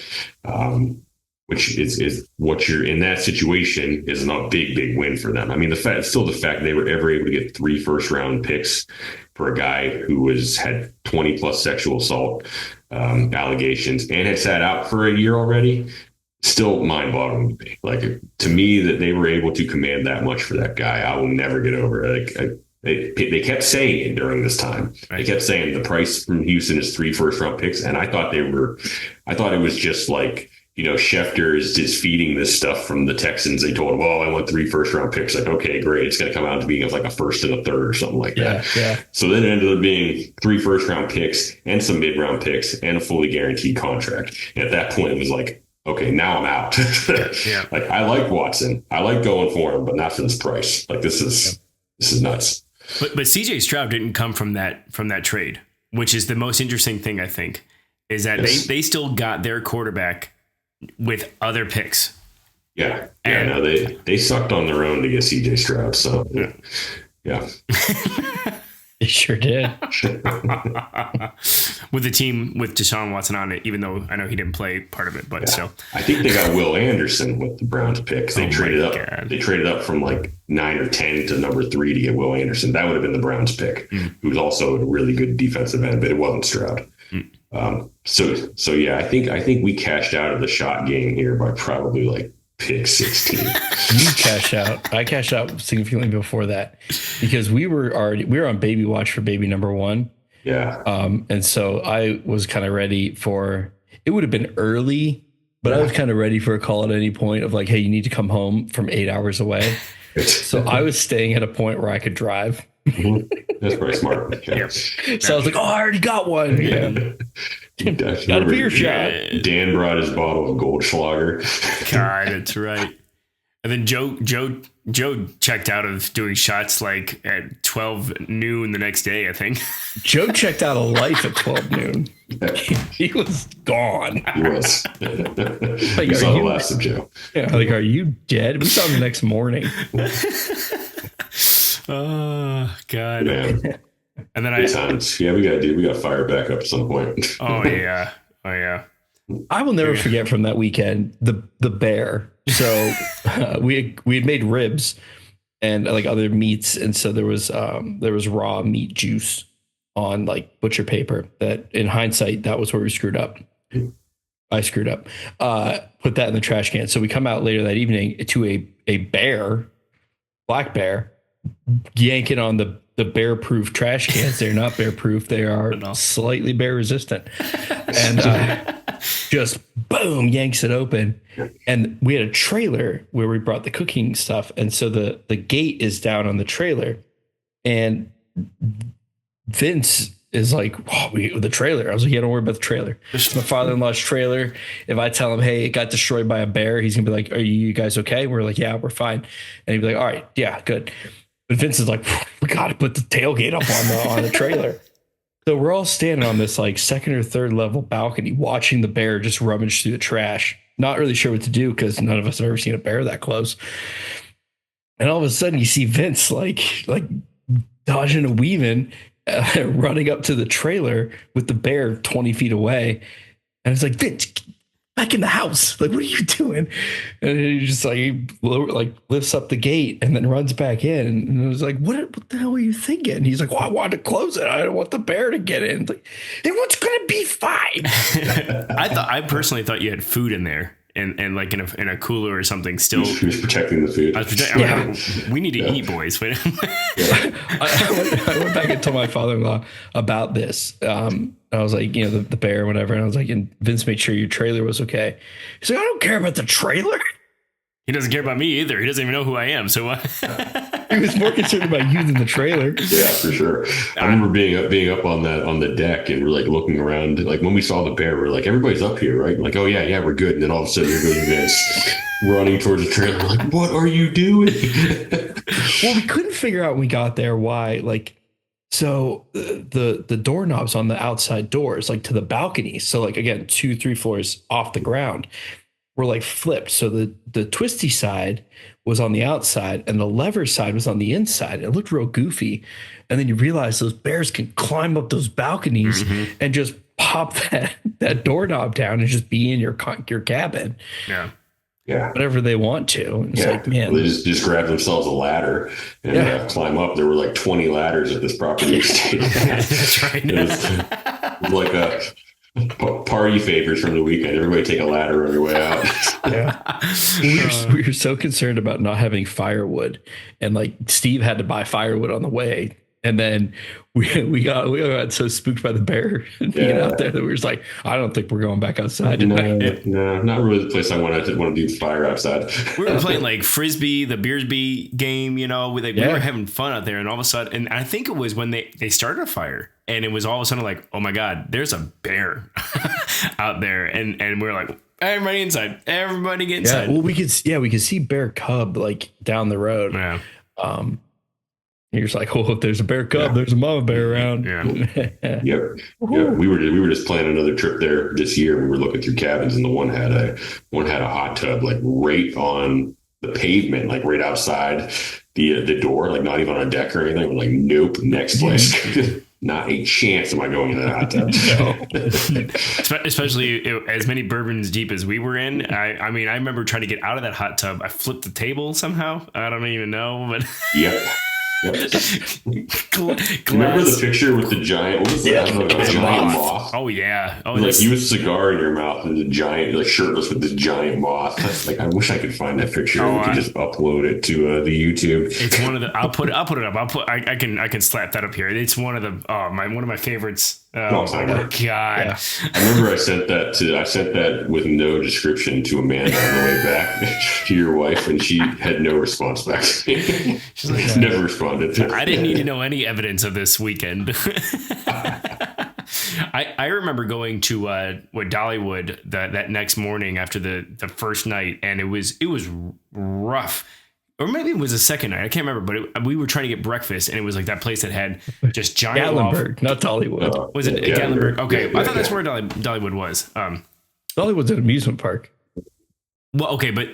which is what you're in that situation is a big win for them. I mean, the fact they were ever able to get 3 first-round picks for a guy who had 20 plus sexual assault allegations and had sat out for a year already. Still mind-boggling to me. Like, to me, that they were able to command that much for that guy, I will never get over it. Like, they kept saying it during this time. Right. They kept saying the price from Houston is 3 first-round picks, and I thought it was just like, Schefter is just feeding this stuff from the Texans. They told him, "Oh, I want 3 first-round picks." Like, okay, great. It's going to come out to being like a first and a third or something like that. Yeah. So then it ended up being 3 first-round picks and some mid-round picks and a fully guaranteed contract. And at that point, it was like, okay, now I'm out. Yeah. Like, I like Watson. I like going for him, but not for this price. Like, this is nuts. But CJ Stroud didn't come from that trade, which is the most interesting thing, I think, is that they still got their quarterback with other picks. Yeah. No, they sucked on their own to get CJ Stroud. So yeah. They sure did. With the team with Deshaun Watson on it, even though I know he didn't play part of it, but so I think they got Will Anderson with the Browns pick. They traded up. God. They traded up from like 9 or 10 to number 3 to get Will Anderson. That would have been the Browns pick, who's also a really good defensive end, but it wasn't Stroud. So yeah, I think we cashed out of the shot game here by probably like pick 16. You cash out. I cashed out significantly before that because we were on baby watch for baby number 1. Yeah. And so I was kind of ready for, it would have been early, but I was kind of ready for a call at any point of like, hey, you need to come home from 8 hours away. So I was staying at a point where I could drive. That's pretty smart. Yeah. So I was like, oh, I already got one. Yeah. Got a beer shot. Dan brought his bottle of Goldschlager. God, that's right. And then Joe checked out of doing shots like at 12 noon the next day, I think. Joe checked out of life at 12 noon. He was gone. He was. Like, we saw the last of Joe. Yeah, like, are you dead? We saw him the next morning. Oh, God. Man. And then we got to fire back up at some point. Oh yeah. I will never forget from that weekend the bear. So we had made ribs, and like other meats. And so there was raw meat juice on like butcher paper that in hindsight, that was where we screwed up. I screwed up. Put that in the trash can. So we come out later that evening to a bear, black bear, yanking on the bear proof trash cans. They're not bear proof. They are slightly bear resistant. And just boom, yanks it open. And we had a trailer where we brought the cooking stuff. And so the gate is down on the trailer. And Vince is like, the trailer. I was like, yeah, don't worry about the trailer. It's my father-in-law's trailer. If I tell him, hey, it got destroyed by a bear, he's gonna be like, are you guys okay? We're like, yeah, we're fine. And he'd be like, all right, yeah, good. But Vince is like, we got to put the tailgate up on the trailer. So we're all standing on this like second or third level balcony watching the bear just rummage through the trash. Not really sure what to do because none of us have ever seen a bear that close. And all of a sudden you see Vince like dodging and weaving, running up to the trailer with the bear 20 feet away. And it's like, Vince, back in the house. Like, what are you doing? And he just like lifts up the gate and then runs back in. And I was like, what the hell are you thinking? And he's like, well, I wanted to close it. I don't want the bear to get in. It's like, everyone's going to be fine. I personally thought you had food in there. And like in a cooler or something, still. He was protecting the food. We need to eat, boys. I went back and told my father-in-law about this. I was like, the bear or whatever. And I was like, and Vince made sure your trailer was okay. He's like, I don't care about the trailer. He doesn't care about me either. He doesn't even know who I am. So he was more concerned about you than the trailer. Yeah, for sure. I remember being up on the deck and we're like looking around. Like when we saw the bear, we're like, everybody's up here, right? Like, oh yeah, we're good. And then all of a sudden, here goes Vince running towards the trailer. We're like, what are you doing? Well, we couldn't figure out when we got there why. Like, so the doorknobs on the outside doors, like to the balcony. So like again, 2-3 floors off the ground, were like flipped. So the twisty side was on the outside and the lever side was on the inside. It looked real goofy. And then you realize those bears can climb up those balconies and just pop that doorknob down and just be in your cabin. Yeah. Yeah. Whatever they want to. It's like, man. They just grab themselves a ladder and climb up. There were like 20 ladders at this property estate. That's right. It was like a party favors from the weekend. Everybody take a ladder on their way out. Yeah. We were so concerned about not having firewood, and like Steve had to buy firewood on the way. And then we got so spooked by the bear being out there that we were just like, I don't think we're going back outside tonight. No, not really the place I want to do fire outside. We were playing like Frisbee, the Beersby game, we were having fun out there. And all of a sudden, and I think it was when they started a fire and it was all of a sudden like, oh my God, there's a bear out there. And we're like, everybody inside, everybody get inside. Yeah, well, we could see bear cub like down the road. Yeah. You're just like, oh, if there's a bear cub, there's a mama bear around. Yeah. Yep. We were just planning another trip there this year. We were looking through cabins, and the one had a hot tub like right on the pavement, like right outside the door, like not even on a deck or anything. We're like, nope, next place. Not a chance am I going in that hot tub. Especially as many bourbons deep as we were in. I mean, I remember trying to get out of that hot tub. I flipped the table somehow. I don't even know, but Yep. Remember the picture with the giant? What was that? The giant moth. Oh yeah. Oh, like you with a cigar in your mouth and the giant, like shirtless with this giant moth. Like I wish I could find that picture. We could just upload it to the YouTube. It's one of the. I'll put it up. I can slap that up here. It's one of the one of my favorites. Oh my God! Yeah. I remember I sent that with no description to Amanda on the way back to your wife, and she had no response back. She's like, never responded. I didn't need to know any evidence of this weekend. I remember going to Dollywood that next morning after the first night, and it was rough. Or maybe it was the second night. I can't remember, but we were trying to get breakfast, and it was like that place that had just giant Gatlinburg, not Dollywood. Was it Gatlinburg? Okay, I thought that's where Dollywood was. Dollywood's an amusement park. Well, okay, but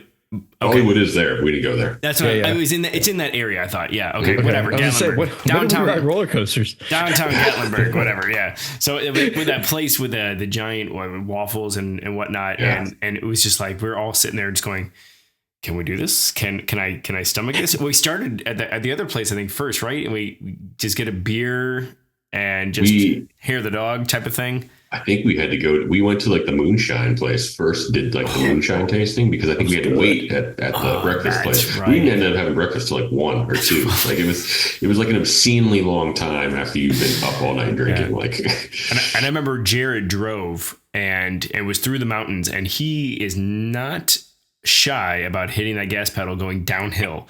Dollywood is there. We didn't go there. That's what I was in. It's in that area. I thought. Yeah. Okay. Whatever. Gatlinburg. Downtown roller coasters. Downtown Gatlinburg. Whatever. Yeah. So with that place with the giant waffles and whatnot, and it was just like we're all sitting there just going, can we do this? Can I stomach this? We started at the other place, I think, first, right? And we just get a beer and just hear the dog type of thing. I think we had to go. We went to like the moonshine place first. Did like the moonshine tasting because I think we had to wait at the breakfast place. Right. We didn't end up having breakfast till like 1 or 2. Like it was like an obscenely long time after you've been up all night drinking. Yeah. Like, and I remember Jared drove and was through the mountains, and he is not shy about hitting that gas pedal going downhill.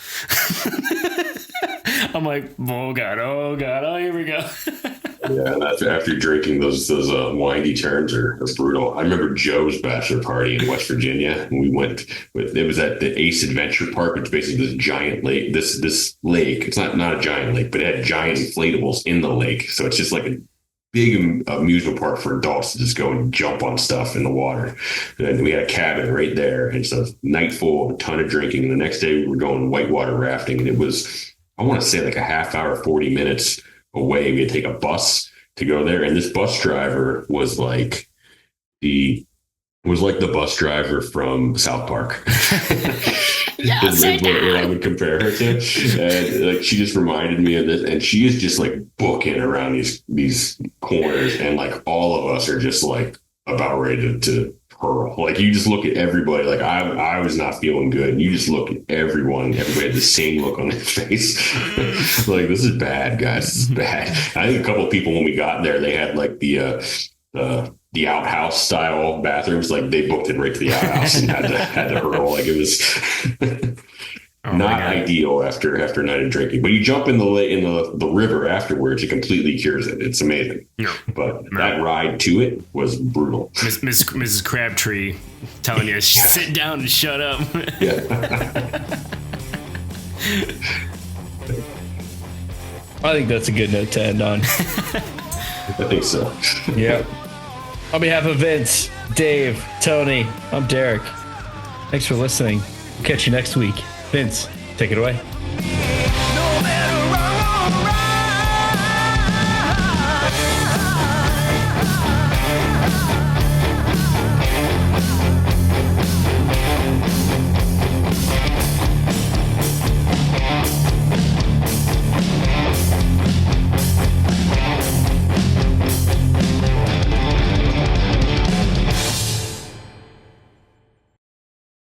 I'm like, oh god, oh here we go. Yeah, and after drinking, those windy turns are brutal. I remember Joe's bachelor party in West Virginia. And we went it was at the Ace Adventure Park, which is basically this giant lake. This lake, it's not a giant lake, but it had giant inflatables in the lake. So it's just like a big amusement park for adults to just go and jump on stuff in the water. And we had a cabin right there. And so night full, a ton of drinking. And the next day we were going whitewater rafting, and it was, I want to say like a half hour, 40 minutes away. We had to take a bus to go there, and this bus driver was like the bus driver from South Park. Is what I would compare her to. And like she just reminded me of this, and she is just like booking around these corners, and like all of us are just like about ready to hurl. Like you just look at everybody, like I was not feeling good. You just look at everybody had the same look on their face. Like, this is bad, guys. This is bad. I think a couple of people when we got there, they had like the outhouse style bathrooms. Like they booked it right to the outhouse and had to hurl. Like it was not ideal after a night of drinking. But you jump in the river afterwards, it completely cures it. It's amazing. No. But that ride to it was brutal. Mrs. Crabtree telling you, sit down and shut up. Yeah. I think that's a good note to end on. I think so. Yeah. On behalf of Vince, Dave, Tony, I'm Derek. Thanks for listening. We'll catch you next week. Vince, take it away.